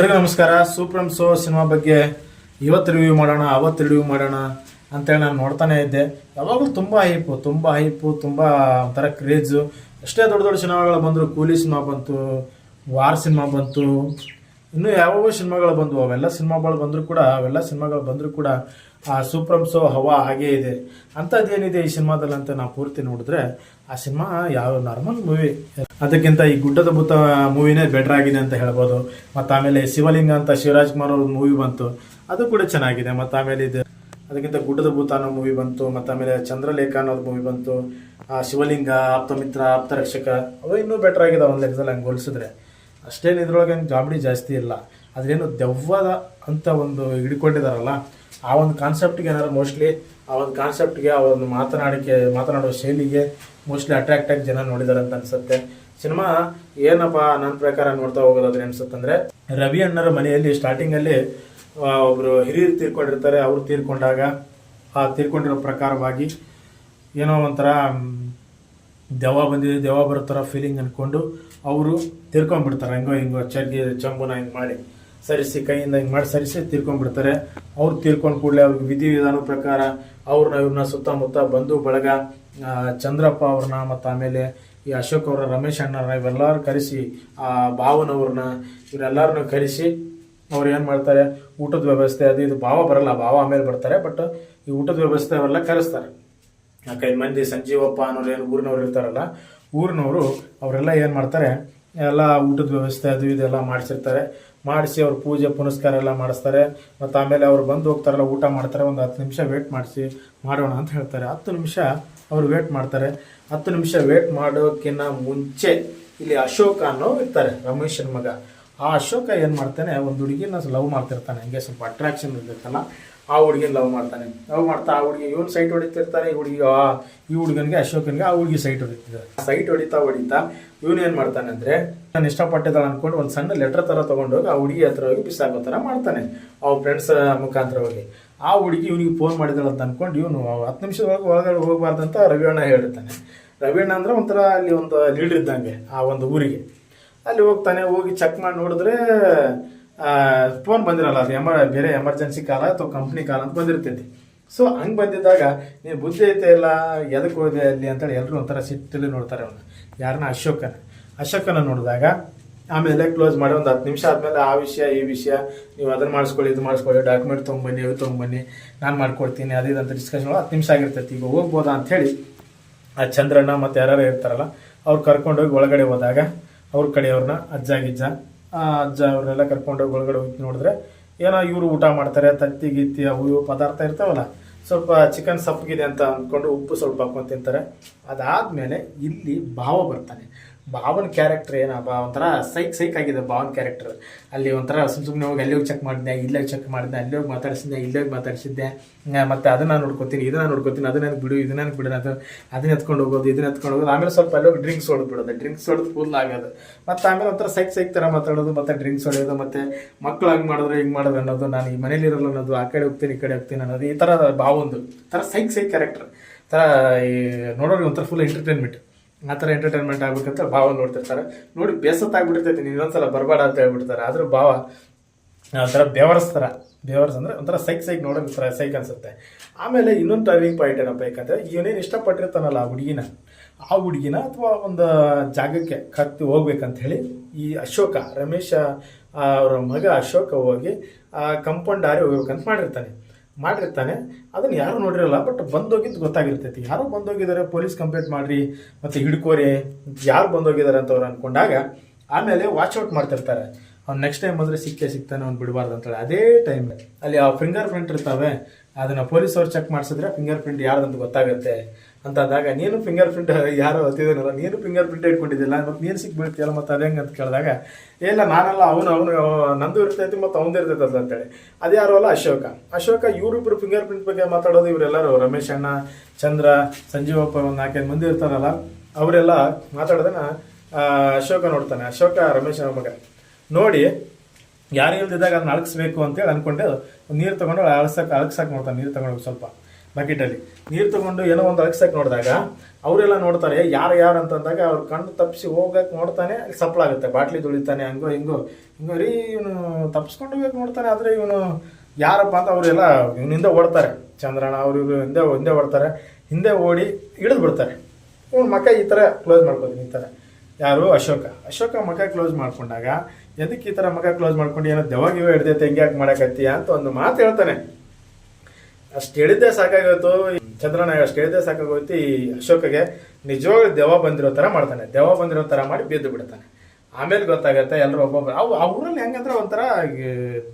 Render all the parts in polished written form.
ಎಲ್ರಿಗೂ ನಮಸ್ಕಾರ. ಸೂಪ್ರಮ್ show cinema ಬಗ್ಗೆ ಇವತ್ತು ರಿವ್ಯೂ ಮಾಡೋಣ, ಅವತ್ತು ರಿವ್ಯೂ ಮಾಡೋಣ ಅಂತೇಳಿ ನಾನು ನೋಡ್ತಾನೆ ಇದ್ದೆ. ಯಾವಾಗಲೂ ತುಂಬ ಹೈಪು, ತುಂಬ ಒಂಥರ ಕ್ರೇಜು. ಎಷ್ಟೇ ದೊಡ್ಡ ದೊಡ್ಡ ಸಿನಿಮಾಗಳು ಬಂದರು, ಕೂಲಿ ಸಿನಿಮಾ ಬಂತು, ವಾರ್ ಸಿನಿಮಾ ಬಂತು, ಇನ್ನೂ ಯಾವ್ಯಾವ ಸಿನಿಮಾಗಳು ಬಂದವು. ಅವೆಲ್ಲ ಸಿನಿಮಾಗಳು ಬಂದರೂ ಕೂಡ ಆ ಸೂಪ್ರಮ್ ಶೋ ಹವಾ ಹಾಗೇ ಇದೆ. ಅಂಥದ್ದೇನಿದೆ ಈ ಸಿನಿಮಾದಲ್ಲಿ ಅಂತ ನಾವು ಪೂರ್ತಿ ನೋಡಿದ್ರೆ ಆ ಸಿನಿಮಾ ಯಾವ ನಾರ್ಮಲ್ ಮೂವಿ, ಅದಕ್ಕಿಂತ ಈ ಗುಡ್ಡದ ಭೂತ ಮೂವಿನೇ ಬೆಟರ್ ಆಗಿದೆ ಅಂತ ಹೇಳ್ಬೋದು. ಮತ್ತು ಆಮೇಲೆ ಶಿವಲಿಂಗ ಅಂತ ಶಿವರಾಜ್ ಕುಮಾರ್ ಅವ್ರ ಮೂವಿ ಬಂತು, ಅದು ಕೂಡ ಚೆನ್ನಾಗಿದೆ. ಮತ್ತು ಆಮೇಲೆ ಇದು ಅದಕ್ಕಿಂತ ಗುಡ್ಡದ ಭೂತ ಅನ್ನೋ ಮೂವಿ ಬಂತು. ಮತ್ತು ಆಮೇಲೆ ಚಂದ್ರಲೇಖ ಅನ್ನೋದು ಮೂವಿ ಬಂತು. ಶಿವಲಿಂಗ, ಆಪ್ತಮಿತ್ರ, ಆಪ್ತರಕ್ಷಕ ಅವು ಇನ್ನೂ ಬೆಟರ್ ಆಗಿದೆ ಒಂದು ಲೆಕ್ಕದಲ್ಲಿ ಹಂಗೆ ಹೋಲಿಸಿದ್ರೆ. ಅಷ್ಟೇನು ಇದ್ರೊಳಗೆ ಕಾಮಿಡಿ ಜಾಸ್ತಿ ಇಲ್ಲ. ಅದೇನು ದೆವ್ವದ ಅಂತ ಒಂದು ಹಿಡ್ಕೊಂಡಿದಾರಲ್ಲ, ಆ ಒಂದು ಕಾನ್ಸೆಪ್ಟ್ಗೆ ಏನಾದ್ರು ಮೋಸ್ಟ್ಲಿ ಆ ಒಂದು ಕಾನ್ಸೆಪ್ಟ್ಗೆ, ಆ ಒಂದು ಮಾತನಾಡುವ ಶೈಲಿಗೆ ಮೋಸ್ಟ್ಲಿ ಅಟ್ರಾಕ್ಟ್ ಆಗಿ ಜನ ನೋಡಿದಾರೆ ಅಂತ ಅನ್ಸುತ್ತೆ. ಸಿನಿಮಾ ಏನಪ್ಪ ನನ್ನ ಪ್ರಕಾರ ನೋಡ್ತಾ ಹೋಗೋದಾದ್ರೆ ಅನ್ಸುತ್ತಂದ್ರೆ, ರವಿ ಅಣ್ಣರ ಮನೆಯಲ್ಲಿ ಸ್ಟಾರ್ಟಿಂಗಲ್ಲಿ ಒಬ್ಬರು ಹಿರಿಯರು ತೀರ್ಕೊಂಡಿರ್ತಾರೆ. ಅವರು ತೀರ್ಕೊಂಡಾಗ ಆ ತೀರ್ಕೊಂಡಿರೋ ಪ್ರಕಾರವಾಗಿ ಏನೋ ಒಂಥರ ದೆವ್ವ ಬರೋ ಥರ ಫೀಲಿಂಗ್ ಅಂದ್ಕೊಂಡು ಅವರು ತೀರ್ಕೊಂಡ್ಬಿಡ್ತಾರೆ. ಹಿಂಗೋ ಚಂಬುನ ಹಿಂಗೆ ಮಾಡಿ ಕೈಯಿಂದ ಹಿಂಗೆ ಮಾಡಿ ಸರಿಸಿ ತೀರ್ಕೊಂಡ್ಬಿಡ್ತಾರೆ. ಅವ್ರು ತೀರ್ಕೊಂಡು ಕೂಡಲೇ ಅವ್ರಿಗೆ ವಿಧಿವಿಧಾನ ಪ್ರಕಾರ ಇವ್ರನ್ನ ಸುತ್ತಮುತ್ತ ಬಂಧು ಬಳಗ, ಚಂದ್ರಪ್ಪ ಅವ್ರನ್ನ, ಮತ್ತು ಆಮೇಲೆ ಈ ಅಶೋಕ್ ಅವರ, ರಮೇಶ್ ಅಣ್ಣವ್ರನ್ನ, ಇವೆಲ್ಲರೂ ಕರೆಸಿ, ಆ ಭಾವನವ್ರನ್ನ, ಇವರೆಲ್ಲರನ್ನೂ ಕರೆಸಿ ಅವ್ರು ಏನು ಮಾಡ್ತಾರೆ, ಊಟದ ವ್ಯವಸ್ಥೆ ಅದು ಇದು. ಭಾವ ಬರಲ್ಲ, ಭಾವ ಆಮೇಲೆ ಬರ್ತಾರೆ. ಬಟ್ ಈ ಊಟದ ವ್ಯವಸ್ಥೆ ಅವೆಲ್ಲ ಕರೆಸ್ತಾರೆ. 5 ಮಂದಿ ಸಂಜೀವಪ್ಪ ಅನ್ನೋರು ಏನು ಊರಿನವ್ರು ಇರ್ತಾರಲ್ಲ, ಊರಿನವರು ಅವರೆಲ್ಲ ಏನು ಮಾಡ್ತಾರೆ, ಎಲ್ಲ ಊಟದ ವ್ಯವಸ್ಥೆ ಅದು ಇದೆಲ್ಲ ಮಾಡಿಸಿ ಅವ್ರು ಪೂಜೆ ಪುನಸ್ಕಾರ ಎಲ್ಲ ಮಾಡಿಸ್ತಾರೆ. ಮತ್ತು ಆಮೇಲೆ ಅವ್ರು ಬಂದು ಹೋಗ್ತಾರಲ್ಲ, ಊಟ ಮಾಡ್ತಾರೆ. ಒಂದು 10 ನಿಮಿಷ ವೇಟ್ ಮಾಡೋಣ ಅಂತ ಹೇಳ್ತಾರೆ. 10 ನಿಮಿಷ ಅವ್ರು ವೇಟ್ ಮಾಡ್ತಾರೆ. 10 ನಿಮಿಷ ವೇಟ್ ಮಾಡೋಕ್ಕಿಂತ ಮುಂಚೆ ಇಲ್ಲಿ ಅಶೋಕ ಅನ್ನೋ ಇರ್ತಾರೆ, ರಮೇಶನ ಮಗ. ಆ ಅಶೋಕ ಏನು ಮಾಡ್ತಾನೆ, ಒಂದು ಹುಡುಗಿನ ಲವ್ ಮಾಡ್ತಿರ್ತಾನೆ. ಹಂಗೆ ಸ್ವಲ್ಪ ಅಟ್ರಾಕ್ಷನ್ ಇರ್ತೈತಲ್ಲ, ಆ ಹುಡುಗಿನ ಲವ್ ಮಾಡ್ತಾ ಆ ಹುಡುಗಿ ಇವನು ಸೈಟ್ ಹೊಡಿತಿರ್ತಾನೆ. ಈ ಹುಡುಗನಿಗೆ ಅಶೋಕನಿಗೆ ಆ ಹುಡುಗಿ ಸೈಟ್ ಹೊಡಿತಾ ಇವನು ಏನು ಮಾಡ್ತಾನೆ ಅಂದರೆ, ನಾನು ಇಷ್ಟಪಟ್ಟಿದ್ದಾಳೆ ಅಂದ್ಕೊಂಡು ಒಂದು ಸಣ್ಣ ಲೆಟರ್ ಥರ ತೊಗೊಂಡೋಗಿ ಆ ಹುಡುಗಿ ಹತ್ರ ಹೋಗಿ ಬಿಸಾಕೋ ಥರ ಮಾಡ್ತಾನೆ, ಅವ್ರ ಫ್ರೆಂಡ್ಸ್ ಮುಖಾಂತರ ಹೋಗಿ. ಆ ಹುಡುಗಿ ಇವನಿಗೆ ಫೋನ್ ಮಾಡಿದಾಳೆ ಅಂತ ಅಂದ್ಕೊಂಡು ಇವನು 10 ನಿಮಿಷದೊಳಗೆ ಒಳಗಡೆ ಹೋಗಬಾರ್ದಂತ ರವಿಯಣ್ಣ ಹೇಳಿರ್ತಾನೆ. ರವಿಯಣ್ಣ ಅಂದರೆ ಒಂಥರ ಅಲ್ಲಿ ಒಂದು ಲೀಡರ್ ಇದ್ದಂಗೆ ಆ ಒಂದು ಊರಿಗೆ. ಅಲ್ಲಿ ಹೋಗಿ ಚೆಕ್ ಮಾಡಿ ನೋಡಿದ್ರೆ ಫೋನ್ ಬಂದಿರಲ್ಲ, ಅದು ಬೇರೆ ಎಮರ್ಜೆನ್ಸಿ ಕಾಲ ಅಥವಾ ಕಂಪ್ನಿ ಕಾಲ ಅಂತ ಬಂದಿರ್ತೈತಿ. ಸೊ ಹಂಗೆ ಬಂದಿದ್ದಾಗ ನೀನು ಬುದ್ಧಿ ಐತೆ ಇಲ್ಲ, ಎದಕ್ಕೆ ಹೋದೆ ಅಲ್ಲಿ ಅಂತೇಳಿ ಎಲ್ಲರೂ ಒಂಥರ ಸಿಟ್ಟಲ್ಲಿ ನೋಡ್ತಾರೆ ಅವನು. ಯಾರನ್ನ? ಅಶೋಕನ ನೋಡಿದಾಗ ಆಮೇಲೆ ಕ್ಲೋಸ್ ಮಾಡಿ ಒಂದು 10 ನಿಮಿಷ ಆದಮೇಲೆ ಆ ವಿಷಯ ಈ ವಿಷಯ, ನೀವು ಅದನ್ನು ಮಾಡಿಸ್ಕೊಳ್ಳಿ, ಇದು ಮಾಡಿಸ್ಕೊಳ್ಳಿ, ಡಾಕ್ಯುಮೆಂಟ್ ತೊಗೊಂಬನ್ನಿ, ಇವು ತೊಗೊಂಬನ್ನಿ, ನಾನು ಮಾಡ್ಕೊಡ್ತೀನಿ, ಅದು ಇದಂತ ಡಿಸ್ಕಷನ್ 10 ನಿಮಿಷ ಆಗಿರ್ತೈತಿ. ಈಗ ಹೋಗ್ಬೋದಾ ಅಂಥೇಳಿ ಆ ಚಂದ್ರಣ್ಣ ಮತ್ತು ಯಾರು ಇರ್ತಾರಲ್ಲ ಅವ್ರು ಕರ್ಕೊಂಡೋಗಿ ಒಳಗಡೆ ಹೋದಾಗ ಅವ್ರ ಕಡೆಯವ್ರನ್ನ ಅಜ್ಜ ಅವ್ರನ್ನೆಲ್ಲ ಕರ್ಕೊಂಡೋಗಿ ಒಳಗಡೆ ಹೋಗಿ ನೋಡಿದ್ರೆ ಏನೋ ಇವರು ಊಟ ಮಾಡ್ತಾರೆ. ತತ್ತಿ ಗಿತ್ತಿ ಅವು ಇವು ಪದಾರ್ಥ ಇರ್ತಾವಲ್ಲ, ಸ್ವಲ್ಪ ಚಿಕನ್ ಸಪ್ಪಗಿದೆ ಅಂತ ಅಂದ್ಕೊಂಡು ಉಪ್ಪು ಸ್ವಲ್ಪ ಹಾಕೊಂಡು ತಿಂತಾರೆ. ಅದಾದಮೇಲೆ ಇಲ್ಲಿ ಭಾವ ಬರ್ತಾನೆ. ಭಾವನ ಕ್ಯಾರೆಕ್ಟರ್ ಒಂಥರ ಸೈಕ್ ಆಗಿದೆ ಭಾವನ ಕ್ಯಾರೆಕ್ಟರ್. ಅಲ್ಲಿ ಒಂಥರ ಸುಮ್ಮನೆ ಹೋಗಿ ಅಲ್ಲಿ ಹೋಗಿ ಚೆಕ್ ಮಾಡಿದ್ದೆ, ಇಲ್ಲೋಗಿ ಚೆಕ್ ಮಾಡಿದ್ದೆ, ಅಲ್ಲಿ ಹೋಗಿ ಮಾತಾಡಿಸಿದ್ದೆ, ಮತ್ತು ಅದನ್ನು ನೋಡ್ಕೊತೀನಿ, ಇದನ್ನ ನೋಡ್ಕೊತೀನಿ, ಅದನ್ನ ಬಿಡು, ಇದನ್ನ ಬಿಡು, ಅದನ್ನ ಎತ್ಕೊಂಡು ಹೋಗೋದು, ಆಮೇಲೆ ಸ್ವಲ್ಪ ಅಲ್ಲಿ ಹೋಗಿ ಡ್ರಿಂಕ್ಸ್ ಹೊಡೆದ್ಬಿಡೋದು, ಡ್ರಿಂಕ್ಸ್ ಹೊಡೆದು ಕೂಲ್ ಆಗೋದು. ಮತ್ತು ಆಮೇಲೆ ಒಂಥರ ಸೈಕ್ ಥರ ಮಾತಾಡೋದು, ಮತ್ತು ಡ್ರಿಂಕ್ಸ್ ಹೊಡೆಯೋದು, ಮತ್ತು ಮಕ್ಕಳು ಹಂಗೆ ಮಾಡಿದ್ರೆ ಹಿಂಗೆ ಮಾಡೋದು ಅನ್ನೋದು, ನಾನು ಈ ಮನೇಲಿ ಇರೋಲ್ಲ ಅನ್ನೋದು, ಆ ಕಡೆ ಹೋಗ್ತೀನಿ ಈ ಕಡೆ ಹೋಗ್ತೀನಿ ಅನ್ನೋದು, ಈ ಥರ ಭಾವೊಂದು ಥರ ಸೈಕ್ ಕ್ಯಾರೆಕ್ಟರ್ ಥರ. ಈ ನೋಡೋರಿಗೆ ಒಂಥರ ಫುಲ್ ಎಂಟರ್ಟೈನ್ಮೆಂಟ್, ಆ ಥರ ಎಂಟರ್ಟೈನ್ಮೆಂಟ್ ಆಗ್ಬೇಕಂತ ಭಾವ ನೋಡ್ತಿರ್ತಾರೆ. ನೋಡಿ ಬೇಸತ್ತಾಗ್ಬಿಟ್ಟಿರ್ತೈತಿ, ನೀವು ಇನ್ನೊಂದ್ಸಲ ಬರಬೇಡ ಅಂತ ಹೇಳ್ಬಿಡ್ತಾರೆ. ಆದರೂ ಭಾವ ಒಂಥರ ಬೇವರ್ಸ್ ಅಂದರೆ ಒಂಥರ ಸೈಕ್ ನೋಡೋಕೆ ಥರ ಸೈಕ್ ಅನಿಸುತ್ತೆ. ಆಮೇಲೆ ಇನ್ನೊಂದು ಟರ್ನಿಂಗ್ ಪಾಯಿಂಟ್ ಏನಪ್ಪ ಬೇಕಂದ್ರೆ, ಇವನೇನು ಇಷ್ಟಪಟ್ಟಿರ್ತಾನಲ್ಲ ಆ ಹುಡುಗಿನ ಅಥವಾ ಒಂದು ಜಾಗಕ್ಕೆ ಕತ್ತಿ ಹೋಗ್ಬೇಕಂತ ಹೇಳಿ ಈ ಅಶೋಕ, ರಮೇಶ ಅವರ ಮಗ ಅಶೋಕ ಹೋಗಿ ಕಂಪೌಂಡ್ ದಾರಿ ಹೋಗ್ಬೇಕಂತ ಮಾಡಿರ್ತಾನೆ. ಅದನ್ನು ಯಾರು ನೋಡಿರಲ್ಲ, ಬಟ್ ಬಂದೋಗಿದ್ದು ಗೊತ್ತಾಗಿರ್ತೈತಿ. ಯಾರೋ ಬಂದೋಗಿದ್ದಾರೆ, ಪೊಲೀಸ್ ಕಂಪ್ಲೇಂಟ್ ಮಾಡಿರಿ ಮತ್ತು ಹಿಡ್ಕೋರಿ, ಯಾರು ಬಂದೋಗಿದ್ದಾರೆ ಅಂತ ಅವ್ರು ಅಂದ್ಕೊಂಡಾಗ ಆಮೇಲೆ ವಾಚ್ಔಟ್ ಮಾಡ್ತಿರ್ತಾರೆ. ಅವ್ನು ನೆಕ್ಸ್ಟ್ ಟೈಮ್ ಬಂದರೆ ಸಿಗ್ತಾನೆ, ಅವ್ನು ಬಿಡಬಾರ್ದು ಅಂತೇಳಿ. ಅದೇ ಟೈಮ್ ಅಲ್ಲಿ ಆ ಫಿಂಗರ್ ಪ್ರಿಂಟ್ ಇರ್ತಾವೆ, ಅದನ್ನು ಪೊಲೀಸವ್ರು ಚೆಕ್ ಮಾಡಿಸಿದ್ರೆ ಫಿಂಗರ್ ಪ್ರಿಂಟ್ ಯಾರ್ದಂತ ಗೊತ್ತಾಗುತ್ತೆ ಅಂತ ಅಂದಾಗ, ನೀನು ಫಿಂಗರ್ ಪ್ರಿಂಟ್ ಯಾರೋ ಹೊತ್ತಿದ್ದಾನಲ್ಲ, ನೀನು ಫಿಂಗರ್ ಪ್ರಿಂಟ್ ಇಟ್ಕೊಂಡಿದ್ದಿಲ್ಲ, ಮತ್ತು ನೀನು ಸಿಕ್ಬಿಡ್ತೀಯಲ್ಲ, ಮತ್ತು ಅದೇ ಹೆಂಗೆ ಅಂತ ಕೇಳಿದಾಗ, ಇಲ್ಲ ನಾನಲ್ಲ, ಅವನು ನಂದು ಇರ್ತೈತಿ ಮತ್ತು ಅವನದು ಇರ್ತೈತಲ್ಲ ಅಂತೇಳಿ. ಅದು ಯಾರು ಅಲ್ಲ, ಅಶೋಕ ಇವರಿಬ್ಬರು ಫಿಂಗರ್ ಪ್ರಿಂಟ್ ಬಗ್ಗೆ ಮಾತಾಡೋದು. ಇವರೆಲ್ಲರೂ ರಮೇಶ್ ಅಣ್ಣ, ಚಂದ್ರ, ಸಂಜೀವಪ್ಪ, ಒಂದು 4-5 ಮಂದಿ ಇರ್ತಾರಲ್ಲ, ಅವರೆಲ್ಲ ಮಾತಾಡೋದನ್ನ ಅಶೋಕ ನೋಡ್ತಾನೆ. ಅಶೋಕ ರಮೇಶನ ಮಗ ನೋಡಿ, ಯಾರು ಇಲ್ದಿದ್ದಾಗ ಅದನ್ನ ಅಳಗಿಸ್ಬೇಕು ಅಂತೇಳಿ ಅಂದ್ಕೊಂಡು ನೀರು ತೊಗೊಂಡು ಅಳಗ್ಸಕ್ಕೆ ನೋಡ್ತಾನೆ. ನೀರು ತೊಗೊಂಡೋಗಿ ಸ್ವಲ್ಪ ಬಕೆಟಲ್ಲಿ ನೀರು ತಗೊಂಡು ಏನೋ ಒಂದು ಅಗಸಕ್ಕೆ ನೋಡಿದಾಗ ಅವರೆಲ್ಲ ನೋಡ್ತಾರೆ ಯಾರು ಅಂತಂದಾಗ ಅವ್ರು ಕಣ್ಣು ತಪ್ಪಿಸಿ ಹೋಗಕ್ಕೆ ನೋಡ್ತಾನೆ, ಅಲ್ಲಿ ಸಪ್ಪಳಾಗುತ್ತೆ, ಬಾಟ್ಲಿ ತುಳಿತಾನೆ, ಹಂಗೋ ಹಿಂಗೋ ರೀ ಇವನು ತಪ್ಪಿಸ್ಕೊಂಡು ಹೋಗಕ್ಕೆ ನೋಡ್ತಾನೆ. ಆದರೆ ಇವನು ಯಾರಪ್ಪ ಅಂತ ಅವರೆಲ್ಲ ಇವನಿಂದ ಓಡ್ತಾರೆ. ಚಂದ್ರಣ್ಣ ಅವರು ಇವರು ಹಿಂದೆ ಓಡ್ತಾರೆ. ಹಿಂದೆ ಓಡಿ ಹಿಡಿದು ಬಿಡ್ತಾರೆ. ಇವನು ಮಕ್ಕ ಈ ಥರ ಕ್ಲೋಸ್ ಮಾಡ್ಕೋತೀನಿ, ಈ ಥರ ಯಾರು ಅಶೋಕ ಮಕ ಕ್ಲೋಸ್ ಮಾಡ್ಕೊಂಡಾಗ ಎದಕ್ಕೆ ಈ ಥರ ಮಕ ಕ್ಲೋಸ್ ಮಾಡ್ಕೊಂಡು ಏನೋ ದೆವಾಗಿವ ಹಿಡ್ದೈತೆ ಹೆಂಗೆ ಯಾಕೆ ಮಾಡಕತ್ತೀಯ ಅಂತ ಒಂದು ಮಾತು ಹೇಳ್ತಾನೆ. ಅಷ್ಟು ಹೇಳಿದ್ದೆ ಸಾಕಾಗೋಯ್ತು ಚಂದ್ರಣ್ಣ, ಅಷ್ಟು ಹೇಳಿದ್ದೆ ಸಾಕಾಗೋಯ್ತು ಈ ಅಶೋಕಗೆ. ನಿಜವಾಗ್ಲೂ ದೆವ್ವ ಬಂದಿರೋ ಥರ ಮಾಡ್ತಾನೆ, ದೆವ್ವ ಬಂದಿರೋ ಥರ ಮಾಡಿ ಬಿದ್ದು ಬಿಡ್ತಾನೆ. ಆಮೇಲೆ ಗೊತ್ತಾಗತ್ತೆ ಎಲ್ಲರೂ ಒಬ್ಬೊಬ್ಬರು ಆ ಊರಲ್ಲಿ ಹೆಂಗಂದ್ರೆ ಒಂಥರ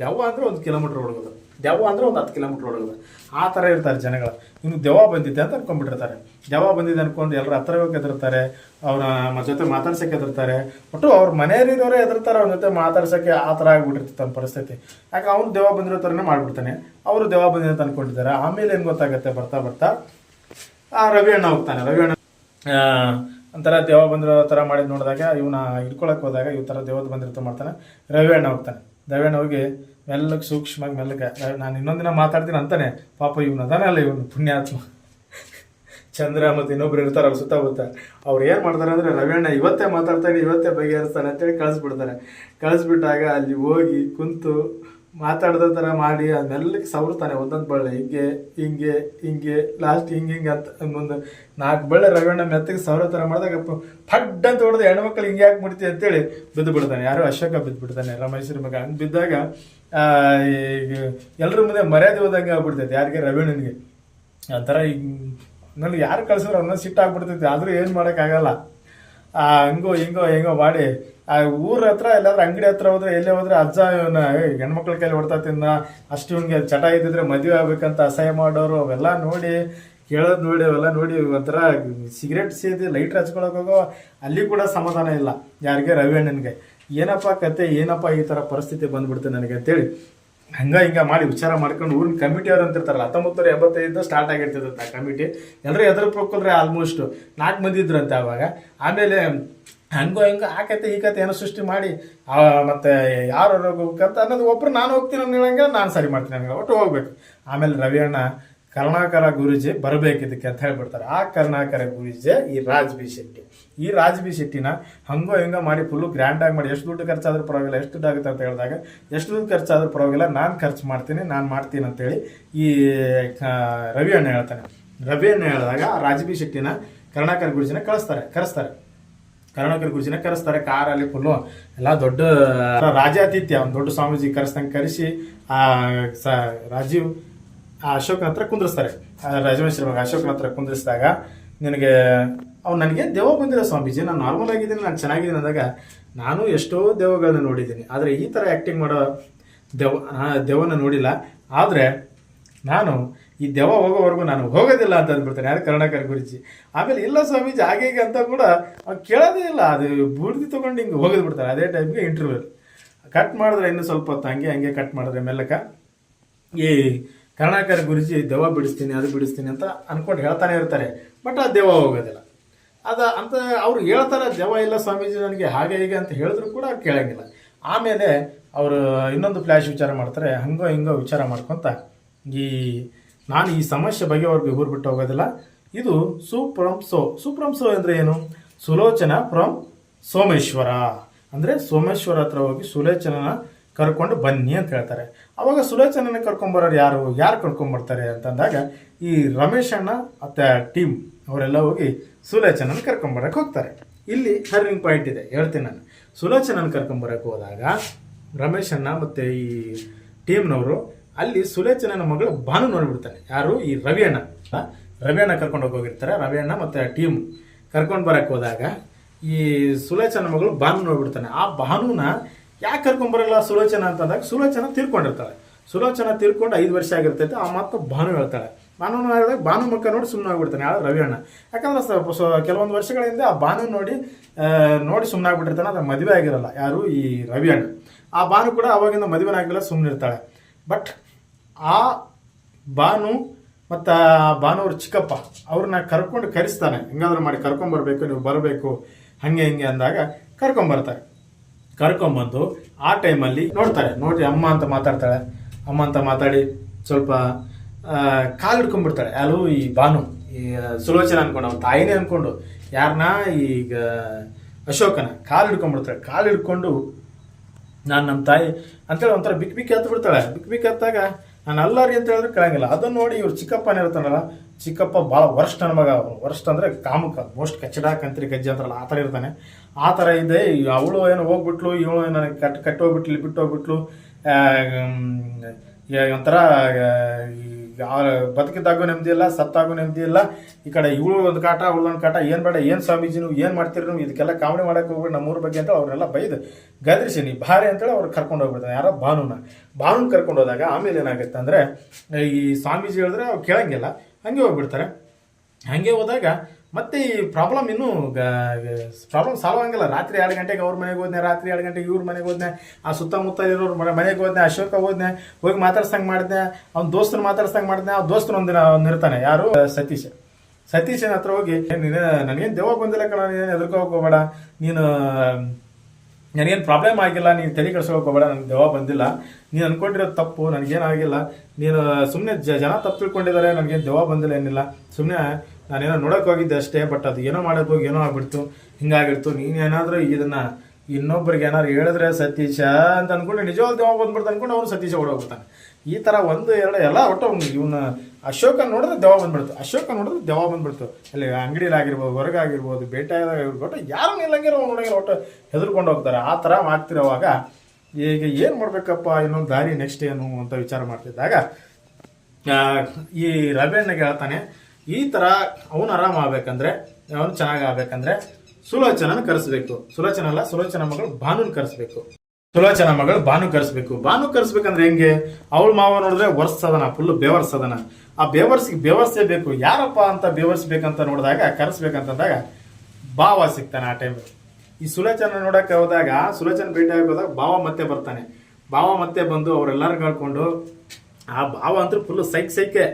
ದೆವ್ವ ಅಂದ್ರೆ 1 ಕಿಲೋಮೀಟ್ರ್ ಹೊಡಗೋದು, ದೆವ್ವ ಅಂದ್ರೆ 10 ಕಿಲೋಮೀಟ್ರ್ ಹೊಡಗೋದು, ಆ ಥರ ಇರ್ತಾರೆ ಜನಗಳು. ಇನ್ನು ದೆವ್ವ ಬಂದಿದ್ದೆ ಅಂತ ಅನ್ಕೊಂಡ್ಬಿಟ್ಟಿರ್ತಾರೆ. ದೆವ್ವ ಬಂದಿದೆ ಅನ್ಕೊಂಡು ಎಲ್ಲರೂ ಹತ್ರ ಹೋಗಿ ಎದುರ್ತಾರೆ, ಅವ್ರ ಜೊತೆ ಮಾತಾಡ್ಸೋಕೆ ಎದುರ್ತಾರೆ. ಒಟ್ಟು ಅವ್ರ ಮನೆಯಲ್ಲಿರೋರೇ ಎದುರ್ತಾರೆ ಅವ್ರ ಜೊತೆ ಮಾತಾಡ್ಸೋಕ್ಕೆ. ಆ ಥರ ಆಗ್ಬಿಟ್ಟಿರ್ತಿತ್ತು ನಮ್ಮ ಪರಿಸ್ಥಿತಿ. ಯಾಕೆ ಅವ್ನು ದೆವ್ವ ಬಂದಿರೋ ಥರನೇ ಮಾಡ್ಬಿಡ್ತಾನೆ, ಅವರು ದೆವ್ವ ಬಂದಿದೆ ಅಂತ ಅನ್ಕೊಂಡಿದ್ದಾರೆ. ಆಮೇಲೆ ಏನು ಗೊತ್ತಾಗುತ್ತೆ, ಬರ್ತಾ ರವಿ ಅಣ್ಣ ಹೋಗ್ತಾನೆ. ರವಿ ಅಣ್ಣ ಒಂಥರ ದೆವ್ವ ಬಂದಿರೋ ಥರ ಮಾಡಿದ್ ನೋಡಿದಾಗ ಇವನ ಹಿಡ್ಕೊಳಕ್ಕೆ ಹೋದಾಗ ಈ ಥರ ದೇವದ ಬಂದಿರ್ತ ಮಾಡ್ತಾನೆ. ರವಿ ಅಣ್ಣ ಹೋಗ್ತಾನೆ. ರವಿ ಅಣ್ಣ ಹೋಗಿ ಮೆಲ್ಲಗೆ ಸೂಕ್ಷ್ಮವಾಗಿ ಮೆಲ್ಲಗೆ ನಾನು ಇನ್ನೊಂದಿನ ಮಾತಾಡ್ತೀನಿ ಅಂತಾನೆ. ಪಾಪ ಇವನು ಅದಾನಲ್ಲ, ಇವನು ಪುಣ್ಯಾತ್ಮ ಚಂದ್ರ ಮತ್ತು ಇನ್ನೊಬ್ರು ಇರ್ತಾರೆ ಅವ್ರು ಸುತ್ತಮುತ್ತ. ಅವ್ರು ಏನು ಮಾಡ್ತಾರೆ ಅಂದರೆ ರವಿ ಅಣ್ಣ ಇವತ್ತೇ ಮಾತಾಡ್ತಾನೆ, ಇವತ್ತೇ ಬಗೆಹರಿಸ್ತಾನೆ ಅಂತೇಳಿ ಕಳಿಸ್ಬಿಡ್ತಾರೆ. ಕಳಿಸ್ಬಿಟ್ಟಾಗ ಅಲ್ಲಿ ಹೋಗಿ ಕುಂತು ಮಾತಾಡ್ದ ಥರ ಮಾಡಿ ಅದನ್ನೆಲ್ಲಕ್ಕೆ ಸವರ್ತಾನೆ. ಒಂದೊಂದು ಬಳ್ಳೆ ಹಿಂಗೆ ಲಾಸ್ಟ್ ಹಿಂಗೆ ಅಂತ ಮುಂದೆ 4 ಬಳ್ಳೆ ರವಿಯಣ್ಣ ಮೆತ್ತಗೆ ಸವರೋ ಥರ ಮಾಡಿದಾಗ ಫಡ್ ಅಂತ ಹೊಡೆದು ಹೆಣ್ಮಕ್ಳು ಹಿಂಗೆ ಯಾಕೆ ಮುಡ್ತಿ ಅಂತೇಳಿ ಬಿದ್ದು ಬಿಡ್ತಾನೆ. ಯಾರೋ ಅಶೋಕ ಬಿದ್ದು ಬಿಡ್ತಾನೆ, ರಮೇಶ್ರ ಮಗ. ಹಂಗೆ ಬಿದ್ದಾಗ ಈಗ ಎಲ್ಲರ ಮುಂದೆ ಮರ್ಯಾದೆ ಹೋದಂಗೆ ಆಗ್ಬಿಡ್ತೈತೆ ಯಾರಿಗೆ, ರವಿಯಣ್ಣನಿಗೆ. ಆ ಥರ ಈಗ ನನಗೆ ಯಾರು ಕಳ್ಸಿದ್ರು ಅನ್ನೋ ಸಿಟ್ಟಾಗ್ಬಿಡ್ತೈತಿ. ಆದರೂ ಏನು ಮಾಡೋಕ್ಕಾಗಲ್ಲ. ಹಿಂಗೋ ಮಾಡಿ ಆ ಊರ ಹತ್ರ ಎಲ್ಲಾದ್ರೂ ಅಂಗಡಿ ಹತ್ರ ಹೋದ್ರೆ ಎಲ್ಲೇ ಹೋದ್ರೆ ಅಜ್ಜ ಇವನ ಹೆಣ್ಮಕ್ಳ ಕೈಲಿ ಹೊಡ್ತಾ ತಿನ್ನ, ಅಷ್ಟು ಇವನಿಗೆ ಚಟ ಇದ್ದಿದ್ರೆ ಮದುವೆ ಆಗ್ಬೇಕಂತ ಅಸಹ್ಯ ಮಾಡೋರು ಅವೆಲ್ಲ ನೋಡಿ ಕೇಳೋದು ನೋಡಿ ಅವೆಲ್ಲ ನೋಡಿ ಒಂಥರ ಸಿಗರೇಟ್ ಸೇದಿ ಲೈಟ್ರ್ ಹಚ್ಕೊಳಕ್ ಹೋಗೋ ಅಲ್ಲಿ ಕೂಡ ಸಮಾಧಾನ ಇಲ್ಲ ಯಾರಿಗೆ, ರವಿ ಅಣ್ಣನಿಗೆ. ಏನಪ್ಪ ಕತೆ, ಏನಪ್ಪ ಈ ಥರ ಪರಿಸ್ಥಿತಿ ಬಂದ್ಬಿಡ್ತೆ ನನಗೆ ಅಂತೇಳಿ ಹಿಂಗ ಮಾಡಿ ವಿಚಾರ ಮಾಡ್ಕೊಂಡು ಊರಿನ ಕಮಿಟಿ ಅವ್ರು ಅಂತಿರ್ತಾರಲ್ಲ, 1985 ಸ್ಟಾರ್ಟ್ ಆಗಿರ್ತದಂತೆ ಆ ಕಮಿಟಿ. ಎಲ್ಲರೂ ಎದುರು ಪ್ರೊಕ್ಕೊಂಡ್ರೆ ಆಲ್ಮೋಸ್ಟ್ 4 ಮಂದಿ ಇದ್ರಂತೆ ಆವಾಗ. ಆಮೇಲೆ ಹಂಗೋ ಆ ಕತೆ ಈ ಕತೆ ಏನೋ ಸೃಷ್ಟಿ ಮಾಡಿ ಮತ್ತೆ ಯಾರು ಹೋಗ್ಬೇಕಂತ ಅನ್ನೋದು ಒಬ್ರು ನಾನು ಹೋಗ್ತೀನಿ ಅನ್ನೋಂಗೆ ನಾನು ಸರಿ ಮಾಡ್ತೀನಿ ನನಗೆ ಒಟ್ಟು ಹೋಗ್ಬೇಕು. ಆಮೇಲೆ ರವಿ ಅಣ್ಣ ಕರುಣಾಕರ ಗುರೂಜಿ ಬರಬೇಕಿದ್ದಕ್ಕೆ ಅಂತ ಹೇಳ್ಬಿಡ್ತಾರೆ. ಆ ಕರುಣಾಕರ ಗುರೂಜಿ ಈ ರಾಜ್ ಬಿ ಶೆಟ್ಟಿ. ಈ ರಾಜ್ ಬಿ ಶೆಟ್ಟಿನ ಹಂಗೋ ಮಾಡಿ ಫುಲ್ಲು ಗ್ರ್ಯಾಂಡಾಗಿ ಮಾಡಿ ಎಷ್ಟು ದುಡ್ಡು ಖರ್ಚಾದ್ರೂ ಪರವಾಗಿಲ್ಲ, ಎಷ್ಟು ದುಡ್ಡು ಆಗುತ್ತೆ ಅಂತ ಹೇಳಿದಾಗ ಎಷ್ಟು ದುಡ್ಡು ಖರ್ಚಾದ್ರೂ ಪರವಾಗಿಲ್ಲ, ನಾನು ಖರ್ಚು ಮಾಡ್ತೀನಿ ಅಂತೇಳಿ ಈ ರವಿ ಅಣ್ಣ ಹೇಳ್ತಾನೆ. ರವಿ ಅಣ್ಣ ಹೇಳಿದಾಗ ರಾಜ್ ಬಿ ಶೆಟ್ಟಿನ ಕರುಣಾಕರ ಗುರೂಜಿನ ಕರೆಸ್ತಾರೆ. ಕರುಣಾಕರ ಗುರೂಜಿನ ಕರೆಸ್ತಾರೆ. ಕಾರಲ್ಲಿ ಫುಲ್ಲು ಎಲ್ಲ ದೊಡ್ಡ ರಾಜಾತಿಥ್ಯ ಒಂದು ದೊಡ್ಡ ಸ್ವಾಮೀಜಿ ಕರೆಸಿ ರಾಜೀವ್ ಅಶೋಕನ ಹತ್ರ ಕುಂದ್ರಿಸ್ತಾರೆ. ರಾಜಮೇಶ್ವರ ಅಶೋಕನ ಹತ್ರ ಕುಂದ್ರಿಸಿದಾಗ ನನಗೆ ದೆವ್ವ ಬಂದಿರೋ ಸ್ವಾಮೀಜಿ, ನಾನು ನಾರ್ಮಲ್ ಆಗಿದ್ದೀನಿ, ನಾನು ಚೆನ್ನಾಗಿದ್ದೀನಿ ಅಂದಾಗ ನಾನು ಎಷ್ಟೋ ದೆವ್ವಗಳನ್ನ ನೋಡಿದ್ದೀನಿ, ಆದರೆ ಈ ಥರ ಆ್ಯಕ್ಟಿಂಗ್ ಮಾಡೋ ದೆವ್ವನ ನೋಡಿಲ್ಲ. ಆದರೆ ನಾನು ಈ ದೆವ್ವ ಹೋಗೋವರೆಗೂ ನಾನು ಹೋಗೋದಿಲ್ಲ ಅಂತ ಅಂದ್ಬಿಡ್ತಾನೆ ಯಾರು, ಕರುಣಾಕರ ಗುರೂಜಿ. ಆಮೇಲೆ ಇಲ್ಲ ಸ್ವಾಮೀಜಿ ಹಾಗೆ ಅಂತ ಕೂಡ ಅವ್ನು ಕೇಳೋದೇ ಇಲ್ಲ, ಅದು ಬೂರ್ದಿ ತೊಗೊಂಡು ಹಿಂಗೆ ಹೋಗೋದು ಬಿಡ್ತಾರೆ. ಅದೇ ಟೈಮ್ಗೆ ಇಂಟರ್ವ್ಯೂ ಕಟ್ ಮಾಡಿದ್ರೆ ಇನ್ನೂ ಸ್ವಲ್ಪ ಹೊತ್ತು ಹಂಗೆ ಕಟ್ ಮಾಡಿದ್ರೆ ಮೆಲ್ಲಕ ಈ ಕರುಣಾಕರ ಗುರೂಜಿ ದೆವ್ವ ಬಿಡಿಸ್ತೀನಿ ಅಂತ ಅನ್ಕೊಂಡು ಹೇಳ್ತಾನೆ ಇರ್ತಾರೆ. ಬಟ್ ಆ ದೆವ್ವ ಹೋಗೋದಿಲ್ಲ. ಅಂತ ಅವ್ರು ಹೇಳ್ತಾರೆ ದೆವ್ವ ಇಲ್ಲ ಸ್ವಾಮೀಜಿ ನನಗೆ ಹಾಗೆ ಹೀಗೆ ಅಂತ ಹೇಳಿದ್ರು ಕೂಡ ಅವ್ರು ಕೇಳಂಗಿಲ್ಲ. ಆಮೇಲೆ ಅವರು ಇನ್ನೊಂದು ಫ್ಲ್ಯಾಶ್ ವಿಚಾರ ಮಾಡ್ತಾರೆ. ಹಿಂಗೋ ವಿಚಾರ ಮಾಡ್ಕೊತ ನಾನು ಈ ಸಮಸ್ಯೆ ಬಗೆವರೆಗೂ ಊರು ಬಿಟ್ಟು ಹೋಗೋದಿಲ್ಲ. ಇದು ಸೂಪ್ರಮ್ ಸೋ ಅಂದರೆ ಏನು, ಸುಲೋಚನ ಫ್ರಮ್ ಸೋಮೇಶ್ವರ ಅಂದರೆ ಸೋಮೇಶ್ವರ ಹತ್ರ ಹೋಗಿ ಸುಲೋಚನನ ಕರ್ಕೊಂಡು ಬನ್ನಿ ಅಂತ ಹೇಳ್ತಾರೆ. ಅವಾಗ ಸುಲೋಚನನ ಕರ್ಕೊಂಬರೋರು ಯಾರು ಕರ್ಕೊಂಬರ್ತಾರೆ ಅಂತಂದಾಗ ಈ ರಮೇಶ್ ಅಣ್ಣ ಮತ್ತು ಟೀಮ್ ಅವರೆಲ್ಲ ಹೋಗಿ ಸುಲೋಚನನ ಕರ್ಕೊಂಬರಕ್ಕೆ ಹೋಗ್ತಾರೆ. ಇಲ್ಲಿ ಟರ್ನಿಂಗ್ ಪಾಯಿಂಟ್ ಇದೆ, ಹೇಳ್ತೀನಿ ನಾನು. ಸುಲೋಚನನ ಕರ್ಕೊಂಬರಕ್ಕೆ ಹೋದಾಗ ರಮೇಶ್ ಅಣ್ಣ ಮತ್ತು ಈ ಟೀಮ್ನವರು ಅಲ್ಲಿ ಸುಲೋಚನನ ಮಗಳು ಭಾನು ನೋಡ್ಬಿಡ್ತಾನೆ. ಯಾರು, ಈ ರವಿ ಅಣ್ಣ ಕರ್ಕೊಂಡು ಹೋಗಿರ್ತಾರೆ. ರವಿ ಅಣ್ಣ ಮತ್ತು ಟೀಮ್ ಕರ್ಕೊಂಡು ಬರಕ್ಕೆ ಹೋದಾಗ ಈ ಸುಲೋಚನ ಮಗಳು ಭಾನು ನೋಡ್ಬಿಡ್ತಾನೆ. ಆ ಭಾನುನ ಯಾಕೆ ಕರ್ಕೊಂಬರಲ್ಲ ಸುಲೋಚನ ಅಂತಂದಾಗ ಸುಲೋಚನ ತೀರ್ಕೊಂಡಿರ್ತಾಳೆ. ಸುಲೋಚನ ತೀರ್ಕೊಂಡು 5 ವರ್ಷ ಆಗಿರ್ತೈತೆ. ಆ ಮಾತು ಭಾನು ಹೇಳ್ತಾಳೆ. ಭಾನು ಹೇಳಿದಾಗ ಭಾನು ಮಕ್ಕ ನೋಡಿ ಸುಮ್ಮನೆ ಆಗ್ಬಿಡ್ತಾನೆ ಯಾರು, ರವಿ ಅಣ್ಣ. ಯಾಕಂದ್ರೆ ಕೆಲವೊಂದು ವರ್ಷಗಳ ಹಿಂದೆ ಆ ಭಾನು ನೋಡಿ ಸುಮ್ಮನೆ ಆಗ್ಬಿಟ್ಟಿರ್ತಾನೆ. ಅದು ಮದುವೆ ಆಗಿರಲ್ಲ ಯಾರು, ಈ ರವಿ ಅಣ್ಣ. ಆ ಭಾನು ಕೂಡ ಅವಾಗಿಂದ ಮದುವೆ ಆಗಿಲ್ಲ, ಸುಮ್ಮನೆ ಇರ್ತಾಳೆ. ಬಟ್ ಆ ಭಾನು ಮತ್ತು ಭಾನುವ್ರ ಚಿಕ್ಕಪ್ಪ ಅವ್ರನ್ನ ಕರೆಸ್ತಾನೆ. ಹೆಂಗಾದ್ರೂ ಮಾಡಿ ಕರ್ಕೊಂಬರ್ಬೇಕು, ನೀವು ಬರಬೇಕು ಹಂಗೆ ಅಂದಾಗ ಕರ್ಕೊಂಬರ್ತಾರೆ. ಕರ್ಕೊಂಬಂದು ಆ ಟೈಮಲ್ಲಿ ನೋಡಿ ಅಮ್ಮ ಅಂತ ಮಾತಾಡ್ತಾಳೆ. ಅಮ್ಮ ಅಂತ ಮಾತಾಡಿ ಸ್ವಲ್ಪ ಕಾಲು ಹಿಡ್ಕೊಂಡ್ಬಿಡ್ತಾಳೆ ಯಾರು ಈ ಭಾನು, ಈ ಸುಲೋಚನ ಅನ್ಕೊಂಡು ಅವ್ನ ತಾಯಿನೇ ಅನ್ಕೊಂಡು ಯಾರನ್ನ ಈಗ ಅಶೋಕನ ಕಾಲು ಹಿಡ್ಕೊಂಡ್ಬಿಡ್ತಾಳೆ. ಕಾಲು ಹಿಡ್ಕೊಂಡು ನಾನು ನಮ್ಮ ತಾಯಿ ಅಂತೇಳಿ ಒಂಥರ ಬಿಕ್ಕಿ ಹತ್ತು ಬಿಡ್ತಾಳೆ. ಬಿಕ್ಕಿ ಹತ್ತಾಗ ನಾನು ಅಲ್ಲಾರಿ ಅಂತ ಹೇಳಿದ್ರೆ ಕೇಳಂಗಿಲ್ಲ. ಅದನ್ನ ನೋಡಿ ಇವ್ರು ಚಿಕ್ಕಪ್ಪನೇ ಇರ್ತಾನಲ್ಲ, ಚಿಕ್ಕಪ್ಪ ಭಾಳ ವರ್ಸ್ಟ್ ನನ್ನ ಮಗ. ವರ್ಸ್ಟ್ ಅಂದರೆ ಕಾಮುಕ, ಮೋಸ್ಟ್ ಕಚ್ಚಡ ಕಂತ್ರಿ ಗಜ್ಜೆ ಅಂತಾರಲ್ಲ ಆ ಥರ ಇರ್ತಾನೆ. ಆ ಥರ ಇದೆ. ಅವಳು ಏನು ಹೋಗ್ಬಿಟ್ಲು, ಇವಳು ನನಗೆ ಕಟ್ಟಿ ಹೋಗ್ಬಿಟ್ಲಿ, ಬಿಟ್ಟು ಹೋಗ್ಬಿಟ್ಲು. ಒಂಥರ ಬದುಕಿದ್ದಾಗೂ ನೆಮ್ಮದಿ ಇಲ್ಲ, ಸತ್ತಾಗೂ ನೆಮ್ಮದಿ ಇಲ್ಲ. ಈ ಕಡೆ ಇವಳು ಒಂದು ಕಾಟ, ಅವಳೊಂದು ಕಾಟ. ಏನು ಬೇಡ, ಏನು ಸ್ವಾಮೀಜಿ ನೀವು ಏನು ಮಾಡ್ತೀರಿ, ನೀವು ಇದಕ್ಕೆಲ್ಲ ಕಾಮಿಡಿ ಮಾಡಕ್ಕೆ ಹೋಗ್ಬಿಟ್ಟು ನಮ್ಮೂರ ಬಗ್ಗೆ ಅಂತ ಅವ್ರನ್ನೆಲ್ಲ ಬೈದು ಗದರಿಸಿ ನೀ ಭಾರಿ ಅಂತೇಳಿ ಅವ್ರು ಕರ್ಕೊಂಡು ಹೋಗ್ಬಿಡ್ತಾನೆ. ಯಾರೋ ಭಾನುನ ಕರ್ಕೊಂಡು ಹೋದಾಗ ಆಮೇಲೆ ಏನಾಗುತ್ತೆ ಅಂದರೆ ಈ ಸ್ವಾಮೀಜಿ ಹೇಳಿದ್ರೆ ಅವ್ರು ಕೇಳಂಗಿಲ್ಲ, ಹಂಗೆ ಹೋಗ್ಬಿಡ್ತಾರೆ. ಹಂಗೆ ಹೋದಾಗ ಮತ್ತೆ ಈ ಪ್ರಾಬ್ಲಮ್ ಇನ್ನೂ ಪ್ರಾಬ್ಲಮ್ ಸಾಲ್ವ್ ಆಗಂಗಿಲ್ಲ. ರಾತ್ರಿ 2 ಗಂಟೆಗೆ ಅವ್ರ ಮನೆಗೆ ಹೋದ್ನೆ, ರಾತ್ರಿ 2 ಗಂಟೆಗೆ ಇವ್ರ ಮನೆಗೆ ಹೋದ್ನೆ, ಆ ಸುತ್ತಮುತ್ತ ಇರೋರು ಮನೆಗೆ ಹೋದ್ನೆ, ಅಶೋಕ ಹೋದ್ನೆ, ಹೋಗಿ ಮಾತಾಡ್ಸಂಗೆ ಮಾಡಿದ್ನೆ, ಅವ್ನ ದೋಸ್ತನ ಮಾತಾಡ್ಸಂಗೆ ಮಾಡಿದ್ನೆ. ಆ ದೋಸ್ತನ ಒಂದಿನ ಇರ್ತಾನೆ, ಯಾರು ಸತೀಶನ ಹತ್ರ ಹೋಗಿ ನನಗೇನು ದೆವ್ವ ಬಂದಿಲ್ಲ ಕಣ, ನೀನೇನು ಹೆದರ್ಕೋಕ್ ಹೋಗ್ಬೇಡ, ನೀನು ನನಗೇನು ಪ್ರಾಬ್ಲಮ್ ಆಗಿಲ್ಲ, ನೀನು ತಲೆ ಕೆಡ್ಸ್ಕೊಳಕ್ ಹೋಗ್ಬೇಡ, ನನಗೆ ದೆವ್ವ ಬಂದಿಲ್ಲ, ನೀನು ಅನ್ಕೊಂಡಿರೋದು ತಪ್ಪು, ನನಗೇನಾಗಿಲ್ಲ, ನೀನು ಸುಮ್ಮನೆ ಜನ ತಪ್ಪು ತಿಳ್ಕೊಂಡಿದ್ದಾರೆ, ನನಗೇನು ದೆವ್ವ ಬಂದಿಲ್ಲ ಏನಿಲ್ಲ, ಸುಮ್ಮನೆ ನಾನೇನೋ ನೋಡೋಕೆ ಹೋಗಿದ್ದೆ ಅಷ್ಟೇ, ಬಟ್ ಅದು ಏನೋ ಮಾಡೋಕೆ ಹೋಗಿ ಏನೋ ಆಗ್ಬಿಡ್ತು, ಹಿಂಗಾಗಿರ್ತು, ನೀನೇನಾದರೂ ಇದನ್ನು ಇನ್ನೊಬ್ಬರಿಗೆ ಏನಾದ್ರು ಹೇಳಿದ್ರೆ ಸತೀಶ ಅಂತ ಅನ್ಕೊಂಡು ನಿಜವಾದ ದೆವ್ವ ಬಂದ್ಬಿಡ್ತು ಅನ್ಕೊಂಡು ಅವನು ಸತೀಶ ಓಡೋಗ್ಬಿಡ್ತಾನೆ. ಈ ಥರ 1 2 ಎಲ್ಲ ಒಟ್ಟು ಇವನು ಅಶೋಕ ನೋಡಿದ್ರೆ ದೆವ್ವ ಬಂದ್ಬಿಡ್ತು. ಅಲ್ಲಿ ಅಂಗಡಿಲಾಗಿರ್ಬೋದು, ಹೊರಗಾಗಿರ್ಬೋದು, ಬೇಟೆಯಾಗಿರ್ಬೋದು, ಒಟ್ಟು ಯಾರು ನಿಲ್ಲಂಗಿರೋ ನೋಡಂಗಿರೋ ಒಟ್ಟು ಹೆದರ್ಕೊಂಡು ಹೋಗ್ತಾರೆ. ಆ ಥರ ಮಾಡ್ತಿರೋವಾಗ ಈಗ ಏನು ಮಾಡ್ಬೇಕಪ್ಪ, ಇನ್ನೊಂದು ದಾರಿ ನೆಕ್ಸ್ಟ್ ಏನು ಅಂತ ವಿಚಾರ ಮಾಡ್ತಿದ್ದಾಗ ಈ ರವಿಯಣ್ಣಗೆ ಹೇಳ್ತಾನೆ, ಈ ಥರ ಅವನು ಆರಾಮ ಆಗ್ಬೇಕಂದ್ರೆ, ಅವನು ಚೆನ್ನಾಗಿ ಆಗ್ಬೇಕಂದ್ರೆ ಸುಲೋಚನನ ಕರೆಸ್ಬೇಕು. ಸುಲೋಚನ ಮಗಳು ಭಾನುನ್ ಕರೆಸ್ಬೇಕು. ಭಾನು ಕರೆಸ್ಬೇಕಂದ್ರೆ ಹೆಂಗೆ? ಅವಳ ಮಾವ ನೋಡಿದ್ರೆ ವರ್ಷದನ, ಫುಲ್ ಬೇವರ್ಸದನ. ಆ ಬೇವರ್ಸೇ ಬೇಕು. ಯಾರಪ್ಪ ಅಂತ ಬೇವರ್ಸ್ಬೇಕಂತ ನೋಡಿದಾಗ, ಕರೆಸ್ಬೇಕಂತಂದಾಗ ಭಾವ ಸಿಗ್ತಾನೆ. ಆ ಟೈಮಲ್ಲಿ ಈ ಸುಲೋಚನ ನೋಡಕ್ಕೆ ಹೋದಾಗ, ಸುಲೋಚನ ಭೇಟಿಯಾಗಿ ಹೋದಾಗ ಭಾವ ಮತ್ತೆ ಬರ್ತಾನೆ. ಭಾವ ಮತ್ತೆ ಬಂದು ಅವರೆಲ್ಲರೂ ಕಳ್ಕೊಂಡು, ಆ ಭಾವ ಅಂತೂ ಫುಲ್ಲು ಸೈಕೆ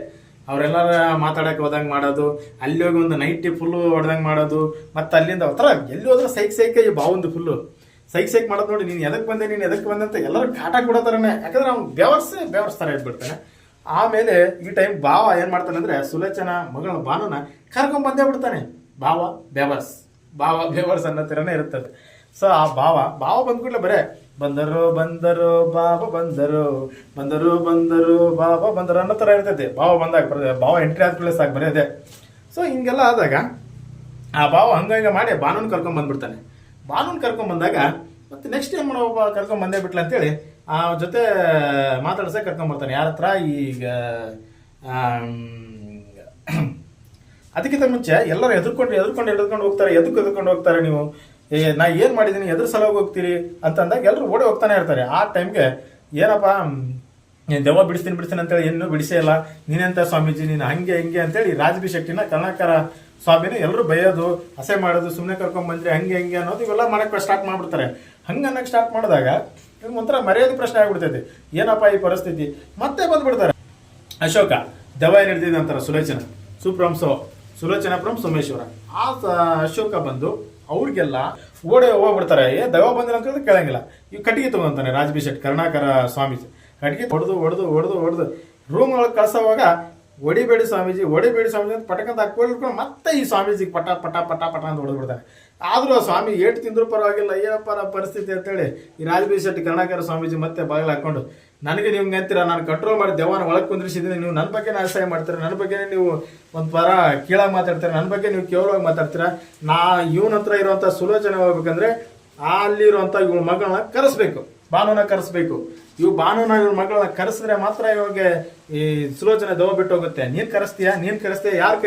ಅವರೆಲ್ಲರ ಮಾತಾಡಕ್ಕೆ ಹೋದಂಗೆ ಮಾಡೋದು, ಅಲ್ಲಿ ಹೋಗಿ ಒಂದು ನೈಟಿ ಫುಲ್ಲು ಹೊಡೆದಂಗೆ ಮಾಡೋದು, ಮತ್ತು ಅಲ್ಲಿಂದ ಒಂಥರ ಎಲ್ಲಿ ಹೋದ್ರೆ ಸೈಕೆ ಈ ಭಾವಂದು ಫುಲ್ಲು ಸೈಕ್ ಮಾಡೋದು ನೋಡಿ. ನೀನು ಎದಕ್ಕೆ ಬಂದೆ ಅಂತ ಎಲ್ಲರೂ ಕಾಟ ಕೊಡೋತಾರನೆ. ಯಾಕಂದ್ರೆ ಅವ್ನು ಬೇವರ್ಸ್ತಾರೆ ಇದ್ಬಿಡ್ತಾನೆ. ಆಮೇಲೆ ಈ ಟೈಮ್ ಭಾವ ಏನು ಮಾಡ್ತಾನೆ ಅಂದರೆ ಸುಲೋಚನ ಮಗಳ ಭಾನುನ ಕರ್ಕೊಂಡ್ ಬಂದೇ ಬಿಡ್ತಾನೆ. ಭಾವ ಬೇವರ್ಸ್ ಅನ್ನೋ ಥರನೇ ಇರ್ತದೆ. ಸೊ ಆ ಭಾವ ಬಂದ್ಬಿಡ್ಲೆ ಬರೇ ಬಂದರು ಬಾಬಾ ಬಂದರು ಬಾಬಾ ಬಂದರು ಅನ್ನೋ ಥರ ಇರ್ತೈತೆ. ಭಾವ ಎಂಟ್ರಿ ಆದ ಪ್ಲೇಸ್ ಆಗಿ ಬರೆಯೋದೆ. ಸೊ ಹಿಂಗೆಲ್ಲ ಆದಾಗ ಆ ಭಾವ ಹಂಗ ಮಾಡಿ ಭಾನುನ್ ಕರ್ಕೊಂಡ್ ಬಂದ್ಬಿಡ್ತಾನೆ. ಬಂದಾಗ ಮತ್ತೆ ನೆಕ್ಸ್ಟ್ ಏನು ಮಾಡೋಬ್ಬ ಕರ್ಕೊಂಡ್ ಬಂದೇ ಬಿಟ್ಲ ಅಂತೇಳಿ ಆ ಜೊತೆ ಮಾತಾಡ್ಸಕ್ಕೆ ಕರ್ಕೊಂಬರ್ತಾನೆ. ಯಾರ ಹತ್ರ? ಈಗ ಅದಕ್ಕಿಂತ ಮುಂಚೆ ಎಲ್ಲರೂ ಎದ್ಕೊಂಡು ಹೋಗ್ತಾರೆ. ಎದ್ಕೊಂಡು ಹೋಗ್ತಾರೆ? ನೀವು ನಾ ಏನು ಮಾಡಿದ್ದೀನಿ, ಎದ್ರ ಸಲುವಾಗಿ ಹೋಗ್ತೀರಿ ಅಂತಂದಾಗ ಎಲ್ಲರೂ ಓಡಿ ಹೋಗ್ತಾನೆ ಇರ್ತಾರೆ. ಆ ಟೈಮ್ಗೆ ಏನಪ್ಪ ದೆವ್ವ ಬಿಡಿಸ್ತೀನಿ ಅಂತೇಳಿ ಇನ್ನೂ ಬಿಡಿಸೇ ಇಲ್ಲ, ನೀನೆಂತ ಸ್ವಾಮೀಜಿ, ನೀನು ಹಂಗೆ ಹಿಂಗೆ ಅಂತೇಳಿ ರಾಜಬಿ ಶೆಟ್ಟಿನ ಕರ್ನಾಕರ ಸ್ವಾಮಿನ ಎಲ್ಲರೂ ಬೈಯೋದು, ಹಸೆ ಮಾಡೋದು, ಸುಮ್ಮನೆ ಕರ್ಕೊಂಡ್ ಬಂದ್ರಿ ಹಂಗೆ ಅನ್ನೋದು ಇವೆಲ್ಲ ಮಾಡಕ್ಕೆ ಸ್ಟಾರ್ಟ್ ಮಾಡ್ಬಿಡ್ತಾರೆ. ಹಂಗೆ ಅನ್ನಕ್ಕೆ ಸ್ಟಾರ್ಟ್ ಮಾಡಿದಾಗ ಒಂಥರ ಮರ್ಯಾದೆ ಪ್ರಶ್ನೆ ಆಗ್ಬಿಡ್ತೈತಿ. ಏನಪ್ಪ ಈ ಪರಿಸ್ಥಿತಿ? ಮತ್ತೆ ಬಂದ್ಬಿಡ್ತಾರೆ. ಅಶೋಕ ದೆವ್ವ ಏನು ಹಿಡ್ದಿದೆ ಅಂತಾರೆ ಸುಲೋಚನ ಫ್ರಮ್ ಸೋಮೇಶ್ವರ. ಆ ಅಶೋಕ ಬಂದು ಅವ್ರಿಗೆಲ್ಲ ಹೋಗ್ಬಿಡ್ತಾರೆ. ದೆವ್ವ ಬಂದಿಲ್ಲ ಅಂತ ಹೇಳಿದ್ರೆ ಕೇಳಂಗಿಲ್ಲ. ಇವ್ ಕಟ್ಟಿಗೆ ತಗೊಂತಾನೆ ರಾಜಬಿ ಶೆಟ್ ಕರ್ನಾಕರ ಸ್ವಾಮೀಜಿ. ಕಟ್ಟಿಗೆ ಹೊಡೆದು ರೂಮ್ ಒಳಗೆ ಕಳ್ಸೋವಾಗ ಹೊಡಿಬೇಡಿ ಸ್ವಾಮೀಜಿ ಅಂತ ಪಟಕಂತ ಹಾಕೊಂಡು ಮತ್ತೆ ಈ ಸ್ವಾಮೀಜಿಗೆ ಪಟ ಅಂತ ಹೊಡೆದ್ಬಿಡ್ತಾನೆ. ಆದರೂ ಆ ಸ್ವಾಮಿ ಏಟು ತಿಂದ್ರು ಪರವಾಗಿಲ್ಲ, ಏನಪ್ಪ ನಮ್ಮ ಪರಿಸ್ಥಿತಿ ಅಂತೇಳಿ ಈ ರಾಜಬಿ ಶೆಟ್ಟಿ ಕರ್ನಾಕರ ಸ್ವಾಮೀಜಿ ಮತ್ತೆ ಬಾಗಿಲು ಹಾಕೊಂಡು, ನನಗೆ ನೀವು ಅಂತೀರ ನಾನು ಕಂಟ್ರೋಲ್ ಮಾಡಿ ದೆವ್ವನ ಒಳಗೆ ಕುಂದ್ರಿಸಿದ್ದೀನಿ, ನೀವು ನನ್ನ ಬಗ್ಗೆ ಅಸಹ್ಯ ಮಾಡ್ತೀರಾ, ನನ್ನ ಬಗ್ಗೆ ನೀವು ಒಂದು ಪರ ಕೀಳಾಗಿ ಮಾತಾಡ್ತೀರಾ, ನನ್ನ ಬಗ್ಗೆ ನೀವು ಕೇವಲವಾಗಿ ಮಾತಾಡ್ತೀರಾ. ಇವನ ಹತ್ರ ಇರುವಂಥ ಸುಲೋಚನೆ ಹೋಗ್ಬೇಕಂದ್ರೆ ಅಲ್ಲಿರುವಂಥ ಇವಳ ಮಗಳನ್ನ ಕರೆಸ್ಬೇಕು, ಭಾನುನ ಕರೆಸ್ಬೇಕು. ಭಾನುನ ಇವ್ರ ಮಗಳನ್ನ ಕರೆಸಿದ್ರೆ ಮಾತ್ರ ಇವಾಗ ಈ ಸುಲೋಚನೆ ದೆವ್ವ ಬಿಟ್ಟು ಹೋಗುತ್ತೆ. ನೀನ್ ಕರೆಸ್ತೀಯ ಯಾರು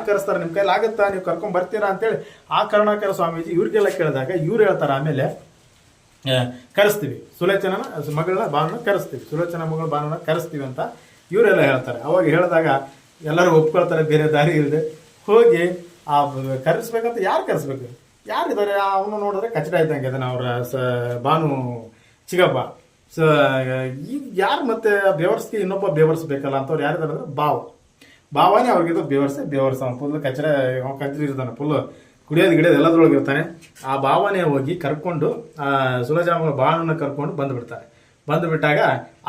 ಕರೆಸ್ತಾರೆ, ನಿಮ್ ಕೈಲಿ ಆಗುತ್ತಾ, ನೀವು ಕರ್ಕೊಂಡ್ ಬರ್ತೀರಾ ಅಂತೇಳಿ ಆ ಕರುಣಾಕರ ಸ್ವಾಮೀಜಿ ಇವ್ರಿಗೆಲ್ಲ ಕೇಳಿದಾಗ ಇವ್ರು ಹೇಳ್ತಾರೆ, ಆಮೇಲೆ ಕರೆಸ್ತೀವಿ ಸುಲೋಚನ ಭಾನುನ ಕರೆಸ್ತೀವಿ ಅಂತ ಇವರೆಲ್ಲ ಹೇಳ್ತಾರೆ. ಅವಾಗ ಹೇಳಿದಾಗ ಎಲ್ಲರೂ ಒಪ್ಕೊಳ್ತಾರೆ, ಬೇರೆ ದಾರಿ ಇಲ್ಲದೆ ಹೋಗಿ ಆ ಕರೆಸ್ಬೇಕಂತ ಯಾರಿದ್ದಾರೆ ಅವನು ನೋಡಿದ್ರೆ ಕಚಡ ಇದ್ದಂಗೆ ಅದನ್ನ ಅವರ ಭಾನು ಚಿಕ್ಕಪ್ಪ. ಸೊ ಈಗ ಯಾರು ಮತ್ತೆ ಬೇವರ್ಸ್ಗೆ ಇನ್ನೊಬ್ಬ ಬೇವರ್ಸ್ಬೇಕಲ್ಲ ಅಂತವ್ರು ಯಾರಿದ್ದಾರೆ ಅಂದ್ರೆ ಭಾವನೇ ಅವ್ರಿಗಿದು ಬೇವರ್ಸ ಫುಲ್ ಕಚಡ ಇರ್ತಾನೆ, ಫುಲ್ ಕುಡಿಯೋದು ಎಲ್ಲದ್ರೊಳಗೆ ಇರ್ತಾನೆ. ಆ ಭಾವನೆ ಹೋಗಿ ಕರ್ಕೊಂಡು ಆ ಸುಲೋಚನ ಭಾವನ ಕರ್ಕೊಂಡು ಬಂದ್ಬಿಡ್ತಾರೆ. ಬಂದುಬಿಟ್ಟಾಗ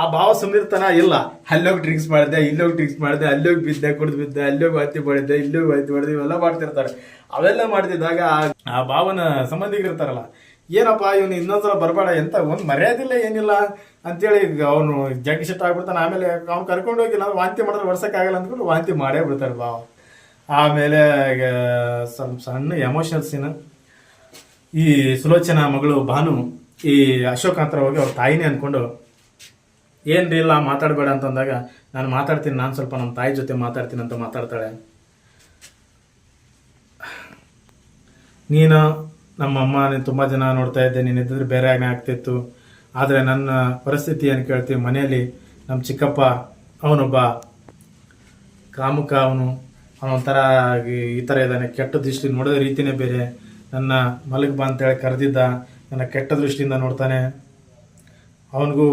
ಆ ಭಾವ ಸುಮ್ಮನಿರ್ತಾನ ಇಲ್ಲ, ಅಲ್ಲೋಗಿ ಡ್ರಿಂಕ್ಸ್ ಮಾಡಿದೆ, ಇಲ್ಲೋಗಿ ಡ್ರಿಂಕ್ಸ್ ಮಾಡಿದೆ, ಅಲ್ಲೋಗಿ ಬಿದ್ದೆ, ಕುಡಿದು ಬಿದ್ದೆ, ಅಲ್ಲೋಗಿ ವಾಂತಿ ಮಾಡಿದ್ದೆ, ಇಲ್ಲೋಗಿ ವಾಂತಿ ಮಾಡಿದೆ, ಇವೆಲ್ಲ ಮಾಡ್ತಿರ್ತಾರೆ. ಅವೆಲ್ಲ ಮಾಡ್ತಿದ್ದಾಗ ಆ ಭಾವನ ಸಂಬಂಧಿಕರಿರ್ತಾರಲ್ಲ, ಏನಪ್ಪ ಇವನು ಇನ್ನೊಂದ್ಸಲ ಬರಬೇಡ, ಎಂತ ಒಂದು ಮರ್ಯಾದಿಲ್ಲ ಏನಿಲ್ಲ ಅಂತೇಳಿ ಅವನು ಜಗ್ಗಿ ಸಿಟ್ಟು ಆಗ್ಬಿಡ್ತಾನೆ. ಆಮೇಲೆ ಅವ್ನು ಕರ್ಕೊಂಡು ಹೋಗಿ ನಾವು ವಾಂತಿ ಮಾಡಿದ್ರೆ ವರ್ಷಕ್ಕಾಗಲ್ಲ ಅಂದ್ಕೊಂಡು ವಾಂತಿ ಮಾಡೇ ಬಿಡ್ತಾರೆ ಭಾವ. ಆಮೇಲೆ ಸ್ವಲ್ಪ ಸಣ್ಣ ಎಮೋಷನಲ್ ಸೀನ್. ಈ ಸುಲೋಚನಾ ಮಗಳು ಭಾನು ಈ ಅಶೋಕ್ ಹತ್ರ ಹೋಗಿ ಅವ್ರ ತಾಯಿನೇ ಅನ್ಕೊಂಡು, ಏನ್ರಿ ಇಲ್ಲ ಮಾತಾಡಬೇಡ ಅಂತಂದಾಗ, ನಾನು ಮಾತಾಡ್ತೀನಿ, ನಾನು ಸ್ವಲ್ಪ ನಮ್ಮ ತಾಯಿ ಜೊತೆ ಮಾತಾಡ್ತೀನಿ ಅಂತ ಮಾತಾಡ್ತಾಳೆ. ನೀನು ನಮ್ಮಮ್ಮ ನೀನು ತುಂಬ ಜನ ನೋಡ್ತಾ ಇದ್ದೆ, ನೀನು ಇದ್ದಿದ್ರೆ ಬೇರೆ ಆಗ್ತಿತ್ತು, ಆದರೆ ನನ್ನ ಪರಿಸ್ಥಿತಿ ಏನು ಕೇಳ್ತೀವಿ, ಮನೆಯಲ್ಲಿ ನಮ್ಮ ಚಿಕ್ಕಪ್ಪ ಅವನೊಬ್ಬ ಕಾಮುಕ, ಅವನೊಂಥರ ಈ ಥರ ಇದ್ದಾನೆ, ಕೆಟ್ಟ ದೃಷ್ಟಿ ನೋಡೋ ರೀತಿನೇ ಬೇರೆ, ನನ್ನ ಮಲಗ್ ಬಾ ಅಂತೇಳಿ ಕರೆದಿದ್ದ, ನನ್ನ ಕೆಟ್ಟ ದೃಷ್ಟಿಯಿಂದ ನೋಡ್ತಾನೆ, ಅವನಿಗೂ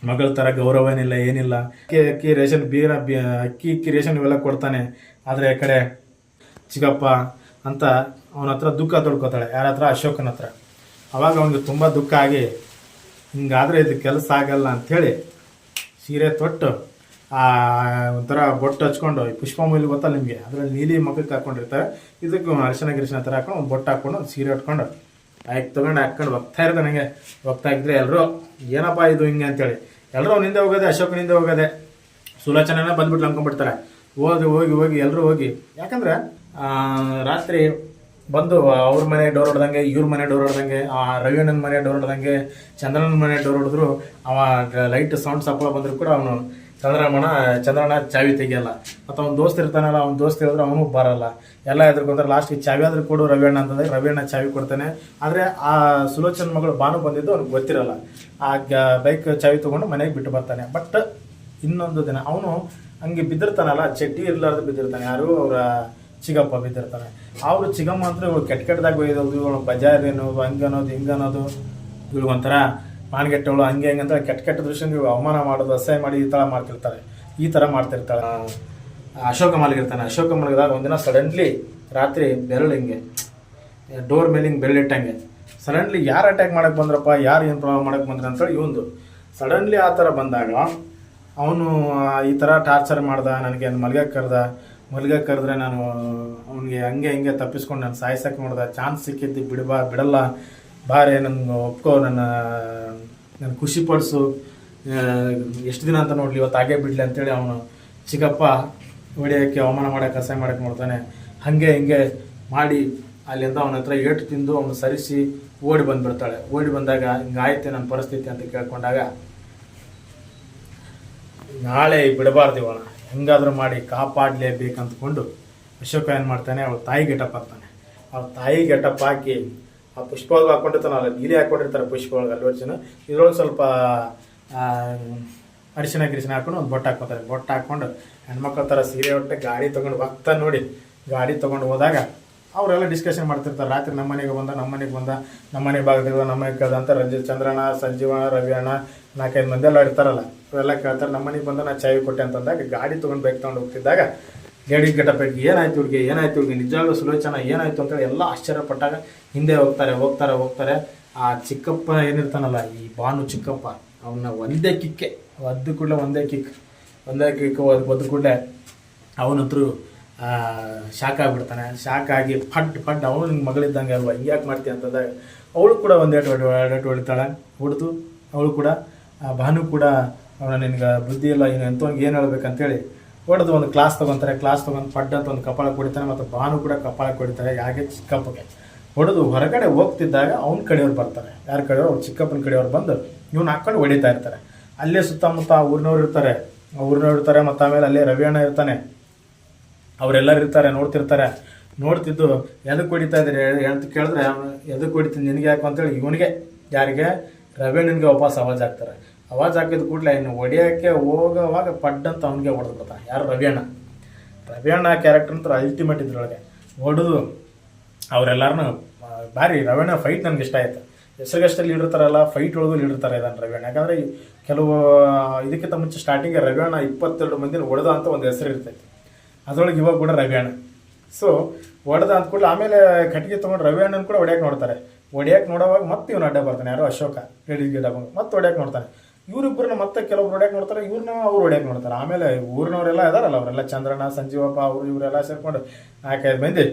ಮಗಳ ಥರ ಗೌರವ ಏನಿಲ್ಲ, ಏನಿಲ್ಲ, ಅಕ್ಕಿ ರೇಷನ್ ಅಕ್ಕಿ ರೇಷನ್ ಇವೆಲ್ಲ ಕೊಡ್ತಾನೆ, ಆದರೆ ಈ ಕಡೆ ಚಿಕ್ಕಪ್ಪ ಅಂತ ಅವನ ಹತ್ರ ದುಃಖ ತೊಡ್ಕೋತಾಳೆ. ಯಾರ ಹತ್ರ? ಅಶೋಕನ ಹತ್ರ. ಅವಾಗ ಅವನಿಗೆ ತುಂಬ ದುಃಖ ಆಗಿ, ಹಿಂಗಾದರೆ ಇದು ಕೆಲಸ ಆಗಲ್ಲ ಅಂಥೇಳಿ ಸೀರೆ ತೊಟ್ಟು ಒಂಥರ ಬೊಟ್ಟು ಹಚ್ಕೊಂಡು, ಪುಷ್ಪಮೂಲಿ ಗೊತ್ತಲ್ಲ ನಿಮಗೆ, ಅದರಲ್ಲಿ ನೀಲಿ ಮಗಕ್ಕೆ ಹಾಕೊಂಡಿರ್ತಾರೆ, ಇದಕ್ಕೆ ಅರಿಶಿನ ಗಿರಿಶಿನ ಥರ ಹಾಕೊಂಡು ಒಂದು ಬೊಟ್ಟು ಹಾಕ್ಕೊಂಡು ಒಂದು ಸೀರೆ ಉಟ್ಕೊಂಡು ಆಯ್ಕೆ ತೊಗೊಂಡು ಹಾಕ್ಕೊಂಡು ಹೋಗ್ತಾ ಇರ್ತಾನೆ. ನನಗೆ ಹೋಗ್ತಾ ಇದ್ರೆ ಎಲ್ಲರೂ ಏನಪ್ಪ ಇದು ಹಿಂಗೆ ಅಂತೇಳಿ ಎಲ್ಲರೂ ಅವನಿಂದ ಹೋಗೋದೆ, ಅಶೋಕನಿಂದ ಹೋಗೋದೆ. ಸುಲೋಚನೆನ ಬಂದ್ಬಿಟ್ಟು ಅಂದ್ಕೊಂಡ್ಬಿಡ್ತಾರೆ. ಹೋಗಿ ಎಲ್ಲರೂ ಹೋಗಿ, ಯಾಕಂದರೆ ರಾತ್ರಿ ಬಂದು ಅವ್ರ ಮನೆ ಡೋರ್ ಹೊಡೆದಂಗೆ, ಇವ್ರ ಮನೆ ಡೋರ್ ಹೊಡೆದಂಗೆ, ರವಿಯಣ್ಣನ ಮನೆ ಡೋರ್ ಹೊಡೆದಂಗೆ, ಚಂದ್ರನ ಮನೆ ಡೋರ್ ಹೊಡೆದ್ರು, ಅವ ಲೈಟ್ ಸೌಂಡ್ ಸಪ್ಪಳ ಬಂದರೂ ಕೂಡ ಅವನು ಚಂದ್ರಣ್ಣ ಚಾವಿ ತೆಗಿಯಲ್ಲ. ಮತ್ತು ಅವ್ನ ದೋಸ್ತ ಇರ್ತಾನಲ್ಲ, ಅವ್ನ ದೋಸ್ತ ಹೇಳಿದ್ರೆ ಅವನು ಬರಲ್ಲ, ಎಲ್ಲ ಎದ್ರುಕೊಂತಾರೆ. ಲಾಸ್ಟ್ಗೆ ಚಾವಿ ಆದ್ರೂ ಕೊಡು ರವಿಯಣ್ಣ ಅಂತಂದ್ರೆ ರವಿಯಣ್ಣ ಚಾವಿ ಕೊಡ್ತಾನೆ. ಆದರೆ ಆ ಸುಲೋಚನ ಮಗಳು ಭಾನು ಬಂದಿದ್ದು ಅವ್ನಿಗೆ ಗೊತ್ತಿರಲ್ಲ. ಆ ಬೈಕ್ ಚಾವಿ ತೊಗೊಂಡು ಮನೆಗೆ ಬಿಟ್ಟು ಬರ್ತಾನೆ. ಬಟ್ ಇನ್ನೊಂದು ದಿನ ಅವನು ಹಂಗೆ ಬಿದ್ದಿರ್ತಾನಲ್ಲ, ಚಡ್ಡಿ ಇರ್ಲಾರ್ದು ಬಿದ್ದಿರ್ತಾನೆ. ಯಾರು? ಅವರ ಚಿಗಪ್ಪ ಬಿದ್ದಿರ್ತಾನೆ. ಅವರು ಚಿಗಮ್ಮ ಅಂತ ಇವಳು ಕೆಟ್ಟದಾಗ ಒಯ್ದೋದು, ಇವಳು ಬಜಾರೇನು ಹಂಗೆ ಅನ್ನೋದು ಹಿಂಗೆ ಅನ್ನೋದು, ಇವಳು ಒಂಥರ ಮಾನ್ಗೆಟ್ಟವಳು, ಹಂಗೆ ಅಂತ ಕೆಟ್ಟ ದೃಶ್ಯ ಅವಮಾನ ಮಾಡೋದು, ಅಸಹ್ಯ ಮಾಡಿ ಈ ಥರ ಮಾಡ್ತಿರ್ತಾಳೆ. ಅಶೋಕ ಮಲಗಿರ್ತಾನೆ. ಅಶೋಕ ಮಲಗಿದಾಗ ಒಂದಿನ ಸಡನ್ಲಿ ರಾತ್ರಿ ಬೆರಳು ಹಿಂಗೆ ಡೋರ್ ಮೇಲೆ ಹಿಂಗೆ ಬೆರಳಿಟ್ಟಂಗೆ ಸಡನ್ಲಿ ಯಾರು ಅಟ್ಯಾಕ್ ಮಾಡಕ್ಕೆ ಬಂದ್ರಪ್ಪ, ಯಾರು ಏನು ಪ್ರಾಬ್ಲಮ್ ಮಾಡಕ್ಕೆ ಬಂದ್ರೆ ಅಂತೇಳಿ ಇವಂದು ಸಡನ್ಲಿ ಆ ಥರ ಬಂದಾಗ ಅವನು ಈ ಥರ ಟಾರ್ಚರ್ ಮಾಡ್ದ, ನನಗೆ ಮಲ್ಗಕ್ಕೆ ಕರೆದ್ರೆ ನಾನು ಅವನಿಗೆ ಹಂಗೆ ಹಿಂಗೆ ತಪ್ಪಿಸ್ಕೊಂಡು ನಾನು ಸಾಯಿಸಕ್ಕೆ ನೋಡ್ದೆ, ಚಾನ್ಸ್ ಸಿಕ್ಕಿದ್ದು ಬಿಡಲ್ಲ, ಬಾರೆ ನನ್ನ ಒಪ್ಕೋ, ನನ್ನ ಖುಷಿ ಪಡಿಸು, ಎಷ್ಟು ದಿನ ಅಂತ ನೋಡಲಿ, ಇವತ್ತು ಹಾಗೆ ಬಿಡಲಿ ಅಂತೇಳಿ ಅವನು ಚಿಕ್ಕಪ್ಪ ಹೊಡಿಯೋಕ್ಕೆ, ಅವಮಾನ ಮಾಡೋಕ್ಕೆ, ಅಸಹ್ಯ ಮಾಡೋಕ್ಕೆ ನೋಡ್ತಾನೆ. ಹಾಗೆ ಹಿಂಗೆ ಮಾಡಿ ಅಲ್ಲಿಂದ ಅವನ ಹತ್ರ ಏಟು ತಿಂದು ಅವನು ಸರಿಸಿ ಓಡಿ ಬಂದುಬಿಡ್ತಾಳೆ. ಓಡಿ ಬಂದಾಗ ಹಿಂಗಾಯ್ತೆ ನನ್ನ ಪರಿಸ್ಥಿತಿ ಅಂತ ಕೇಳ್ಕೊಂಡಾಗ, ನಾಳೆ ಬಿಡಬಾರ್ದು ಇವನ, ಹೆಂಗಾದ್ರೂ ಮಾಡಿ ಕಾಪಾಡಲೇಬೇಕಂತಕೊಂಡು ಅಶೋಕ ಏನು ಮಾಡ್ತಾನೆ, ಅವಳ ತಾಯಿ ಗೆಟಪ್ ಹಾಕ್ತಾನೆ. ಅವ್ಳ ತಾಯಿ ಗೆಟಪ್ ಹಾಕಿ ಆ ಪುಷ್ಪ ಒಳಗೆ ಹಾಕೊಂಡಿರ್ತಾನಲ್ಲ, ನೀಲಿ ಹಾಕೊಂಡಿರ್ತಾರೆ ಪುಷ್ಪ ಒಳಗೆ ಅಲ್ಲೂ ಅರ್ಜುನ, ಇದ್ರೊಳಗೆ ಸ್ವಲ್ಪ ಅರಿಶಿನ ಗಿರಿಶಿನ ಹಾಕೊಂಡು ಒಂದು ಬೊಟ್ಟು ಹಾಕ್ಕೊತಾರೆ. ಬೊಟ್ಟು ಹಾಕ್ಕೊಂಡು ಹೆಣ್ಮಕ್ಳ ಥರ ಸೀರೆ ಹೊಟ್ಟೆ ಗಾಡಿ ತೊಗೊಂಡು ಹೋಗ್ತಾನೆ. ನೋಡಿ, ಗಾಡಿ ತೊಗೊಂಡು ಹೋದಾಗ ಅವರೆಲ್ಲ ಡಿಸ್ಕಷನ್ ಮಾಡ್ತಿರ್ತಾರೆ. ರಾತ್ರಿ ನಮ್ಮ ಮನೆಗೆ ಬಂದ, ನಮ್ಮ ಮನೆ ಭಾಗದಾಗ ನಮ್ಮ ಮನೆಗೆ ಕೇಳ್ದ ಅಂತ ಚಂದ್ರಣ್ಣ, ಸಂಜೀವಣ್ಣ, ರವಿಯಣ್ಣ, 4-5 ಮಂದಿ ಎಲ್ಲ ಇರ್ತಾರಲ್ಲ, ಅವೆಲ್ಲ ಕೇಳ್ತಾರೆ. ನಮ್ಮ ಮನೆಗೆ ಬಂದ ನಾನು ಚಾವಿ ಕೊಟ್ಟೆ ಅಂತಂದಾಗ ಗಾಡಿ ತೊಗೊಂಡು ಬೈಕ್ ತೊಗೊಂಡು ಹೋಗ್ತಿದ್ದಾಗ ಲೇಡಿ ಗೆಟಪ್ಪಿಗೆ ಏನಾಯ್ತು ಇವ್ರಿಗೆ ನಿಜವಾಗ್ಲೂ ಸುಲೋಚನ ಏನಾಯ್ತು ಅಂತೇಳಿ ಎಲ್ಲ ಆಶ್ಚರ್ಯಪಟ್ಟಾಗ ಹಿಂದೆ ಹೋಗ್ತಾರೆ. ಆ ಚಿಕ್ಕಪ್ಪ ಏನಿರ್ತಾನಲ್ಲ, ಈ ಭಾನು ಚಿಕ್ಕಪ್ಪ, ಅವನ್ನ ಒಂದೇ ಕಿಕ್ಕೆ ಒದ್ದು ಕೂಡಲೇ ಅವನತ್ರ ಶಾಕ್ ಆಗಿಬಿಡ್ತಾನೆ. ಶಾಕ್ ಆಗಿ ಫಡ್ ಅವನು ನಿಂಗೆ ಮಗಳಿದ್ದಂಗೆ ಅಲ್ವಾ, ಹಿಂಗೆ ಯಾಕೆ ಮಾಡ್ತೀಯ ಅಂತಂದಾಗ ಅವಳು ಕೂಡ ಒಂದೇಟು ಹೊಡಿತಾಳೆ. ಹೊಡೆದು ಅವಳು ಕೂಡ ಭಾನು ಕೂಡ ಅವನ ನಿನ್ಗೆ ಬುದ್ಧಿ ಇಲ್ಲ, ಇನ್ನು ಎಂಥವ್ನಿಗೆ ಏನು ಹೇಳ್ಬೇಕಂತೇಳಿ ಹೊಡೆದು ಒಂದು ಕ್ಲಾಸ್ ತೊಗೊಂಡು ಫಡ್ ಅಂತ ಒಂದು ಕಪಾಳ ಕೊಡಿತಾನೆ. ಮತ್ತು ಭಾನು ಕೂಡ ಕಪಾಳ ಕೊಡಿತಾರೆ. ಹಾಗೆ ಚಿಕ್ಕಪ್ಪಗೆ ಹೊಡೆದು ಹೊರಗಡೆ ಹೋಗ್ತಿದ್ದಾಗ ಅವ್ನ ಕಡೆಯವ್ರು ಬರ್ತಾರೆ. ಯಾರ ಕಡೆಯವ್ರು? ಅವ್ರು ಚಿಕ್ಕಪ್ಪನ ಕಡೆಯವ್ರು ಬಂದು ಇವ್ನು ಹಾಕ್ಕೊಂಡು ಹೊಡಿತಾ ಇರ್ತಾರೆ. ಅಲ್ಲೇ ಸುತ್ತಮುತ್ತ ಊರಿನವ್ರು ಇರ್ತಾರೆ. ಮತ್ತು ಆಮೇಲೆ ಅಲ್ಲೇ ರವಿಯಣ್ಣ ಇರ್ತಾನೆ. ಅವರೆಲ್ಲರೂ ಇರ್ತಾರೆ, ನೋಡ್ತಿದ್ದು ಎದಕ್ಕೆ ಹೊಡಿತಾ ಇದ್ದಾರೆ ಅಂತ ಕೇಳಿದ್ರೆ, ಅವನು ಎದಕ್ಕೆ ಹೊಡಿತೀನಿ ನಿನಗೆ ಯಾಕೆ ಅಂತೇಳಿ ಇವನಿಗೆ, ಯಾರಿಗೆ? ರವಿಯಣ್ಣನಿಗೆ ವಾಪಸ್ ಆವಾಜ್ ಹಾಕ್ತಾರೆ. ಆವಾಜ್ ಹಾಕಿದ ಕೂಡಲೇ ಇನ್ನು ಹೊಡಿಯೋಕ್ಕೆ ಹೋಗೋವಾಗ ಪಡ್ಡಂತ ಅವನಿಗೆ ಹೊಡೆದು ಬಿಡ್ತಾನೆ. ಯಾರು? ರವಿಯಣ್ಣ ಕ್ಯಾರೆಕ್ಟರ್ ಅಂತ ಅಲ್ಟಿಮೇಟ್ ಇದ್ರೊಳಗೆ ಹೊಡೆದು ಅವರೆಲ್ಲರನ್ನೂ ಭಾರಿ ರವಿಯಣ್ಣ ಫೈಟ್ ನನಗೆ ಇಷ್ಟ ಆಯಿತು. ಹೆಸರಿಗಷ್ಟೇ ಲೀಡರ್ ಥರಲ್ಲ, ಫೈಟ್ ಒಳಗೂ ಲೀಡರ್ ಥರ ಇದ್ದಾನೆ ರವಿಯಣ್ಣ. ಯಾಕಂದರೆ ಕೆಲವು ಇದಕ್ಕಿಂತ ಮುಂಚೆ ಸ್ಟಾರ್ಟಿಂಗ್ಗೆ ರವಿಯಣ್ಣ 22 ಮಂದಿನ ಹೊಡೆದ ಅಂತ ಒಂದು ಹೆಸರು ಇರ್ತೈತಿ. ಅದರೊಳಗೆ ಇವಾಗ ಕೂಡ ರವಿಯಣ್ಣ. ಸೊ ಹೊಡೆದ ಅಂದ್ಕೊಳ್ಳಿ. ಆಮೇಲೆ ಕಟ್ಟಿಗೆ ತೊಗೊಂಡು ರವಿಯಣ್ಣನ ಕೂಡ ಹೊಡ್ಯಕ್ಕೆ ನೋಡ್ತಾರೆ. ಹೊಡ್ಯಕ್ಕೆ ನೋಡೋವಾಗ ಮತ್ತೆ ಇವನು ಅಡ್ಡ ಬರ್ತಾನೆ, ಯಾರೋ ಅಶೋಕ ಲೇಡೀಸ್ ಗಿಡ ಬಂದು ಮತ್ತೆ ಹೊಡ್ಯಕ್ಕೆ ನೋಡ್ತಾನೆ. ಇವರಿಬ್ಬರನ್ನ ಮತ್ತೆ ಕೆಲವೊಬ್ರು ಹೊಡ್ಯಕ್ಕೆ ನೋಡ್ತಾರೆ, ಇವ್ರನ್ನ ಅವ್ರು ಹೊಡ್ಯಕ್ಕೆ ನೋಡ್ತಾರೆ. ಆಮೇಲೆ ಊರಿನವರೆಲ್ಲ ಇದಾರಲ್ಲ ಅವರೆಲ್ಲ ಚಂದ್ರಣ್ಣ, ಸಂಜೀವಪ್ಪ, ಅವರು ಇವರೆಲ್ಲ ಸೇರ್ಕೊಂಡು 4-5 ಮಂದಿ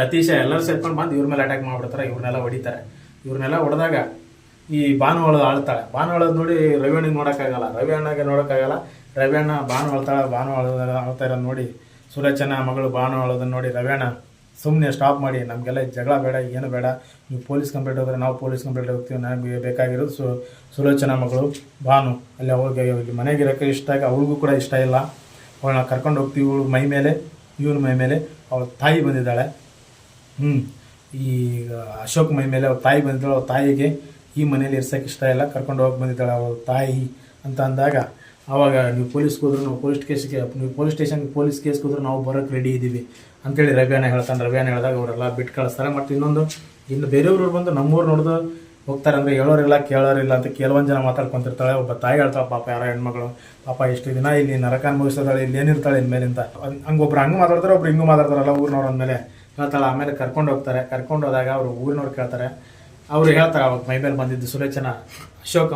ರತೀಶ ಎಲ್ಲರೂ ಸೇರ್ಕೊಂಡು ಬಂದು ಇವ್ರ ಮೇಲೆ ಅಟ್ಯಾಕ್ ಮಾಡಿಬಿಡ್ತಾರೆ. ಇವ್ರನ್ನೆಲ್ಲ ಹೊಡಿತಾರೆ. ಇವ್ರನ್ನೆಲ್ಲ ಹೊಡೆದಾಗ ಈ ಭಾನು ಆಳ್ತಾಳೆ. ಭಾನು ಅಳೋದು ನೋಡಿ ರವಿ ಅಣ್ಣಗೆ ನೋಡೋಕ್ಕಾಗಲ್ಲ, ರವಿ ಅಣ್ಣಗೆ ನೋಡೋಕ್ಕಾಗಲ್ಲ. ರವಿ ಅಣ್ಣ ಭಾನು ಅಳ್ತಾಳೆ. ಭಾನು ಅಳ್ತಾ ಇರೋದು ನೋಡಿ ಸುಲೋಚನಾ ಮಗಳು ಭಾನು ಅಳೋದನ್ನು ನೋಡಿ ರವಿ ಅಣ್ಣ ಸುಮ್ಮನೆ ಸ್ಟಾಪ್ ಮಾಡಿ, ನಮಗೆಲ್ಲ ಜಗಳ ಬೇಡ, ಏನು ಬೇಡ, ನೀವು ಪೊಲೀಸ್ ಕಂಪ್ಲೇಂಟ್ ಹೋದರೆ ನಾವು ಪೊಲೀಸ್ ಕಂಪ್ಲೇಂಟ್ ಹೋಗ್ತೀವಿ, ನಮಗೆ ಬೇಕಾಗಿರೋದು ಸುಲೋಚನಾ ಮಗಳು ಭಾನು. ಅಲ್ಲಿ ಅವಳಿಗೆ ಮನೆಗಿರೋಕ್ಕೆ ಇಷ್ಟ ಆಗಿ ಅವಳಿಗೂ ಕೂಡ ಇಷ್ಟ ಇಲ್ಲ. ಅವಳನ್ನ ಕರ್ಕೊಂಡು ಹೋಗ್ತೀವಿ. ಇವಳು ಮೈ ಮೇಲೆ, ಇವನ ಮೈ ಮೇಲೆ ಅವಳ ತಾಯಿ ಬಂದಿದ್ದಾಳೆ. ಈ ಅಶೋಕ್ ಮೈ ಮೇಲೆ ಅವ್ರ ತಾಯಿ ಬಂದಿದ್ದಾಳೆ. ಅವ್ರ ತಾಯಿಗೆ ಈ ಮನೇಲಿ ಇರ್ಸೋಕ್ಕೆ ಇಷ್ಟ ಇಲ್ಲ, ಕರ್ಕೊಂಡು ಹೋಗಿ ಬಂದಿದ್ದಾಳೆ ಅವಳ ತಾಯಿ ಅಂತ ಅಂದಾಗ, ಆವಾಗ ನೀವು ಪೊಲೀಸ್ಗೆ ಹೋದ್ರು, ನಾವು ಪೊಲೀಸ್ ಸ್ಟೇಷನ್ಗೆ ಪೊಲೀಸ್ ಕೇಸ್ಗೆ ಹೋದ್ರೆ ನಾವು ಬರೋಕ್ಕೆ ರೆಡಿ ಇದ್ದೀವಿ ಅಂತೇಳಿ ರವಿ ಅಣ್ಣ ಹೇಳ್ತಾನೆ. ರವಿ ಅಣ್ಣ ಹೇಳಿದಾಗ ಅವರೆಲ್ಲ ಬಿಟ್ಟು ಕಳಿಸ್ತಾರೆ. ಮತ್ತು ಇನ್ನು ಬೇರೆಯವ್ರು ಬಂದು ನಮ್ಮೂರು ನೋಡಿದು ಹೋಗ್ತಾರೆ. ಅಂದರೆ ಹೇಳೋರಿಲ್ಲ ಕೇಳೋರಿಲ್ಲ ಅಂತ ಕೆಲವೊಂದು ಜನ ಮಾತಾಡ್ಕೊತಿರ್ತಾಳೆ. ಒಬ್ಬ ತಾಯಿ ಹೇಳ್ತಾಳೆ, ಪಾಪ ಯಾರೋ ಹೆಣ್ಮಗಳು ಪಾಪ ಇಷ್ಟು ದಿನ ಇಲ್ಲಿ ನರಕ ಅನುಭವಿಸೋದಾಳೆ, ಇಲ್ಲಿ ಏನಿರ್ತಾಳೆ ಇನ್ಮೇಲಿಂದ ಹಂಗೊಬ್ರು ಹಂಗೆ ಮಾತಾಡ್ತಾರೆ, ಒಬ್ರು ಹಿಂಗೂ ಮಾತಾಡ್ತಾರಲ್ಲ ಊರಿನವ್ರು ಅಂದಮೇಲೆ ಹೇಳ್ತಾಳೆ. ಆಮೇಲೆ ಕರ್ಕೊಂಡು ಹೋಗ್ತಾರೆ. ಕರ್ಕೊಂಡು ಹೋದಾಗ ಅವರು ಊರಿನವ್ರು ಕೇಳ್ತಾರೆ. ಅವರು ಹೇಳ್ತಾರೆ, ಅವಾಗ ಮೈ ಮೇಲೆ ಬಂದಿದ್ದು ಸುಲೋಚನಾ, ಅಶೋಕ್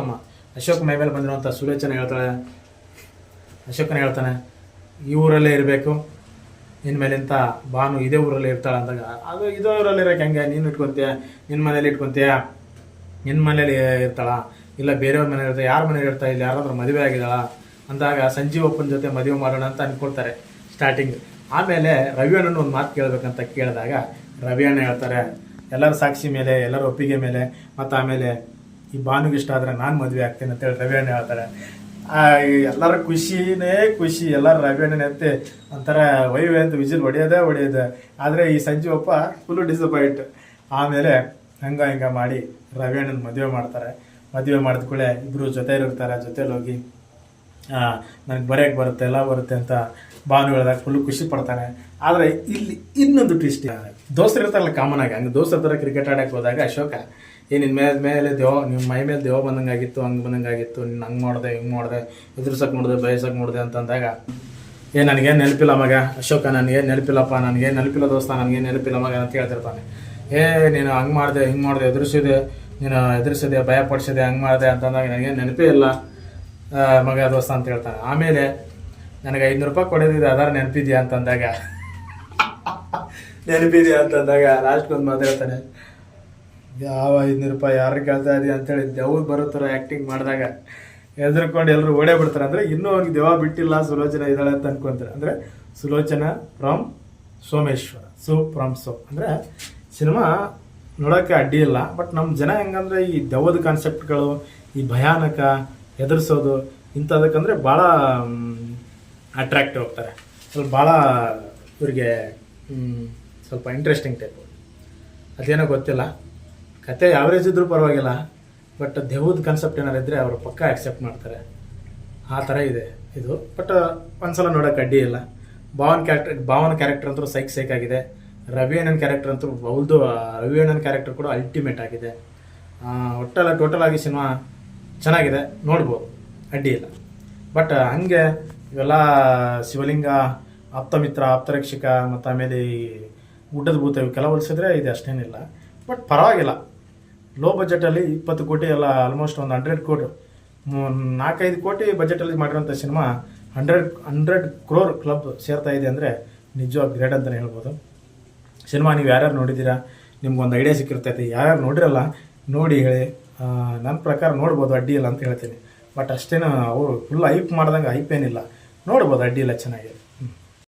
ಮೈ ಮೇಲೆ ಬಂದಿರುವಂಥ ಸುಲೋಚನಾ ಹೇಳ್ತಾಳೆ. ಅಶೋಕನ ಹೇಳ್ತಾನೆ, ಈ ಊರಲ್ಲೇ ಇರಬೇಕು ಇನ್ಮೇಲಿಂತ ಭಾನು ಇದೇ ಊರಲ್ಲೇ ಇರ್ತಾಳೆ ಅಂದಾಗ, ಅದು ಇದೇ ಊರಲ್ಲಿ ಇರೋಕೆ ಹೆಂಗೆ, ನೀನು ಇಟ್ಕೊತೀಯ, ನಿನ್ನ ಮನೇಲಿ ಇಟ್ಕೊತೀಯ, ನಿನ್ನ ಮನೇಲಿ ಇರ್ತಾಳ, ಇಲ್ಲ ಬೇರೆಯವ್ರ ಮನೇಲಿ ಇರ್ತಾಳೆ, ಯಾರ ಮನೇಲಿ ಇರ್ತಾಳೆ, ಇಲ್ಲಿ ಯಾರಾದ್ರೂ ಮದುವೆ ಆಗಿದ್ದಾಳ ಅಂದಾಗ ಸಂಜೀವಪ್ಪನ ಜೊತೆ ಮದುವೆ ಮಾಡೋಣ ಅಂತ ಅಂದ್ಕೊಳ್ತಾರೆ ಸ್ಟಾರ್ಟಿಂಗ್. ಆಮೇಲೆ ರವಿ ಅಣ್ಣನ ಒಂದು ಮಾತು ಕೇಳಬೇಕಂತ ಕೇಳಿದಾಗ ರವಿ ಅಣ್ಣ ಹೇಳ್ತಾರೆ, ಎಲ್ಲರ ಸಾಕ್ಷಿ ಮೇಲೆ, ಎಲ್ಲರ ಒಪ್ಪಿಗೆ ಮೇಲೆ, ಮತ್ತು ಆಮೇಲೆ ಈ ಭಾನುಗೆ ಇಷ್ಟ ಆದರೆ ನಾನು ಮದುವೆ ಆಗ್ತೀನಿ ಅಂತೇಳಿ ರವಿ ಅಣ್ಣ ಹೇಳ್ತಾರೆ. ಎಲ್ಲರ ಖುಷಿನೇ ಖುಷಿ. ಎಲ್ಲರೂ ರವಿ ಅಣ್ಣನ ಎತ್ತಿ ಒಂಥರ ವೈವೇ ಅಂತ ವಿಜಿಲ್ ಹೊಡೆಯೋದೆ. ಆದರೆ ಈ ಸಂಜೀವಪ್ಪ ಫುಲ್ಲು ಡಿಸಪಾಯಿಂಟ್. ಆಮೇಲೆ ಹಿಂಗ ಮಾಡಿ ರವಿ ಅಣ್ಣನ ಮದುವೆ ಮಾಡ್ತಾರೆ. ಮದುವೆ ಮಾಡಿದ ಕೂಡಲೇ ಇಬ್ಬರು ಜೊತೆಲಿ ಇರ್ತಾರೆ. ಜೊತೇಲಿ ಹೋಗಿ ನನಗೆ ಬರೆಯೋಕ್ಕೆ ಬರುತ್ತೆ, ಎಲ್ಲ ಬರುತ್ತೆ ಅಂತ ಭಾನು ಹೇಳಿದಾಗ ಫುಲ್ಲು ಖುಷಿ ಪಡ್ತಾನೆ. ಆದರೆ ಇಲ್ಲಿ ಇನ್ನೊಂದು ಟ್ವಿಸ್ಟ್, ದೋಸ್ತರು ಇರ್ತಾರಲ್ಲ ಕಾಮನ್ ಆಗಿ, ಹಂಗೆ ದೋಸ್ತರ ಥರ ಕ್ರಿಕೆಟ್ ಆಡೋಕ್ಕೆ ಹೋದಾಗ ಅಶೋಕ, ನಿನ್ನ ಮೇಲೆ ನಿಮ್ಮ ಮೈ ಮೇಲೆ ದೇವ ಬಂದಂಗಾಗಿತ್ತು, ಹಂಗೆ ಬಂದಂಗಾಗಿತ್ತು, ನಿನ್ನ ಹಂಗೆ ಮಾಡಿದೆ, ಹಿಂಗೆ ಮಾಡಿದೆ, ಎದುರ್ಸಕ್ಕೆ ನೋಡಿದೆ, ಬಯಸಕ್ಕೆ ನೋಡಿದೆ ಅಂತಂದಾಗ, ನನಗೇನು ನೆನಪಿಲ್ಲ ಮಗ ಅಶೋಕ, ನನಗೇನು ನೆನಪಿಲ್ಲಪ್ಪ, ನನಗೇನು ನೆನಪಿಲ್ಲ ದೋಸ್ತ, ನನಗೇನು ನೆನಪಿಲ್ಲ ಮಗ ಅಂತ ಹೇಳ್ತಿರ್ತಾನೆ. ನೀನು ಹಂಗೆ ಮಾಡಿದೆ, ಹಿಂಗೆ ಮಾಡಿದೆ, ಎದುರಿಸಿದೆ, ಭಯ ಪಡಿಸಿದೆ, ಹಂಗೆ ಮಾಡಿದೆ ಅಂತಂದಾಗ ನನಗೇನು ನೆನಪೇ ಇಲ್ಲ ಮಗ ದೋಸ್ತ ಅಂತ ಹೇಳ್ತಾನೆ. ಆಮೇಲೆ ನನಗೆ 500 ರೂಪಾಯಿ ಕೊಡೋದಿದೆ, ಅದಾರ ನೆನಪಿದ್ಯಾ ಅಂತಂದಾಗ ಲಾಸ್ಟ್ಗೊಂದು ಮಾತಾಡ್ತಾನೆ, ಯಾವ 500 ರೂಪಾಯಿ ಯಾರು ಕೇಳ್ತಾ ಇದೀಯ ಅಂತೇಳಿ ದೆವ್ವ ಬರೋ ಥರ ಆ್ಯಕ್ಟಿಂಗ್ ಮಾಡಿದಾಗ ಎದ್ರಕೊಂಡು ಎಲ್ಲರೂ ಓಡೇ ಬಿಡ್ತಾರೆ. ಅಂದರೆ ಇನ್ನೂ ಅವ್ನಿಗೆ ದೆವ್ವ ಬಿಟ್ಟಿಲ್ಲ, ಸುಲೋಚನಾ ಇದ್ದಾಳೆ ಅಂತ ಅನ್ಕೊಂತಾರೆ. ಅಂದರೆ ಸುಲೋಚನಾ ಫ್ರಮ್ ಸೋಮೇಶ್ವರ, ಅಂದರೆ ಸಿನಿಮಾ ನೋಡೋಕ್ಕೆ ಅಡ್ಡಿ ಇಲ್ಲ. ಬಟ್ ನಮ್ಮ ಜನ ಹೆಂಗಂದ್ರೆ ಈ ದೆವ್ವದ ಕಾನ್ಸೆಪ್ಟ್ಗಳು, ಈ ಭಯಾನಕ ಎದುರಿಸೋದು ಇಂಥದಕ್ಕಂದರೆ ಭಾಳ ಅಟ್ರಾಕ್ಟಿವ್ ಹೋಗ್ತಾರೆ. ಸ್ವಲ್ಪ ಭಾಳ ಇವ್ರಿಗೆ ಸ್ವಲ್ಪ ಇಂಟ್ರೆಸ್ಟಿಂಗ್ ಟೈಪು. ಅದೇನೋ ಗೊತ್ತಿಲ್ಲ, ಕತೆ ಯಾವ್ರೇಜ್ ಇದ್ರೂ ಪರವಾಗಿಲ್ಲ, ಬಟ್ ದೆವ್ವದ ಕಾನ್ಸೆಪ್ಟ್ ಏನಾರು ಇದ್ದರೆ ಅವರು ಪಕ್ಕ ಆಕ್ಸೆಪ್ಟ್ ಮಾಡ್ತಾರೆ. ಆ ಥರ ಇದೆ ಇದು. ಬಟ್ ಒಂದ್ಸಲ ನೋಡೋಕೆ ಅಡ್ಡಿ ಇಲ್ಲ. ಭಾವನ ಕ್ಯಾರೆಕ್ಟರ್ ಅಂತೂ ಸೈಕ್ ಆಗಿದೆ. ರವಿ ಅಣ್ಣನ ಕ್ಯಾರೆಕ್ಟರ್ ಅಂತೂ ರವಿ ಅಣ್ಣನ ಕ್ಯಾರೆಕ್ಟರ್ ಕೂಡ ಅಲ್ಟಿಮೇಟ್ ಆಗಿದೆ. ಟೋಟಲ್ ಆಗಿ ಸಿನಿಮಾ ಚೆನ್ನಾಗಿದೆ, ನೋಡ್ಬೋದು, ಅಡ್ಡಿ ಇಲ್ಲ. ಬಟ್ ಹಂಗೆ ಇವೆಲ್ಲ ಶಿವಲಿಂಗ, ಆಪ್ತಮಿತ್ರ, ಆಪ್ತರಕ್ಷಕ ಮತ್ತು ಆಮೇಲೆ ಈ ಗುಡ್ಡದ ಭೂತ ಇವಕ್ಕೆಲ್ಲ ಹೋಲಿಸಿದ್ರೆ ಇದು ಅಷ್ಟೇನಿಲ್ಲ. ಬಟ್ ಪರವಾಗಿಲ್ಲ. ಲೋ ಬಜೆಟಲ್ಲಿ 20 ಕೋಟಿ ಎಲ್ಲ ಆಲ್ಮೋಸ್ಟ್ ಒಂದು 100 ಕೋಟಿ 4-5 ಕೋಟಿ ಬಜೆಟಲ್ಲಿ ಮಾಡಿರೋಂಥ ಸಿನಿಮಾ 100 ಕ್ರೋರ್ ಕ್ಲಬ್ ಸೇರ್ತಾ ಇದೆ ಅಂದರೆ ನಿಜವಾಗಿ ಗ್ರೇಟ್ ಅಂತಲೇ ಹೇಳ್ಬೋದು. ಸಿನಿಮಾ ನೀವು ಯಾರ್ಯಾರು ನೋಡಿದ್ದೀರಾ, ನಿಮ್ಗೊಂದು ಐಡಿಯಾ ಸಿಕ್ಕಿರ್ತೈತಿ. ಯಾರ್ಯಾರು ನೋಡಿರಲ್ಲ ನೋಡಿ ಹೇಳಿ. ನನ್ನ ಪ್ರಕಾರ ನೋಡ್ಬೋದು, ಅಡ್ಡಿ ಇಲ್ಲ ಅಂತ ಹೇಳ್ತೀನಿ. ಬಟ್ ಅಷ್ಟೇನು ಅವರು ಫುಲ್ ಹೈಪ್ ಮಾಡ್ದಂಗೆ ಹೈಪ್ ಏನಿಲ್ಲ, ನೋಡ್ಬೋದು, ಅಡ್ಡಿ ಇಲ್ಲ, ಚೆನ್ನಾಗಿದೆ.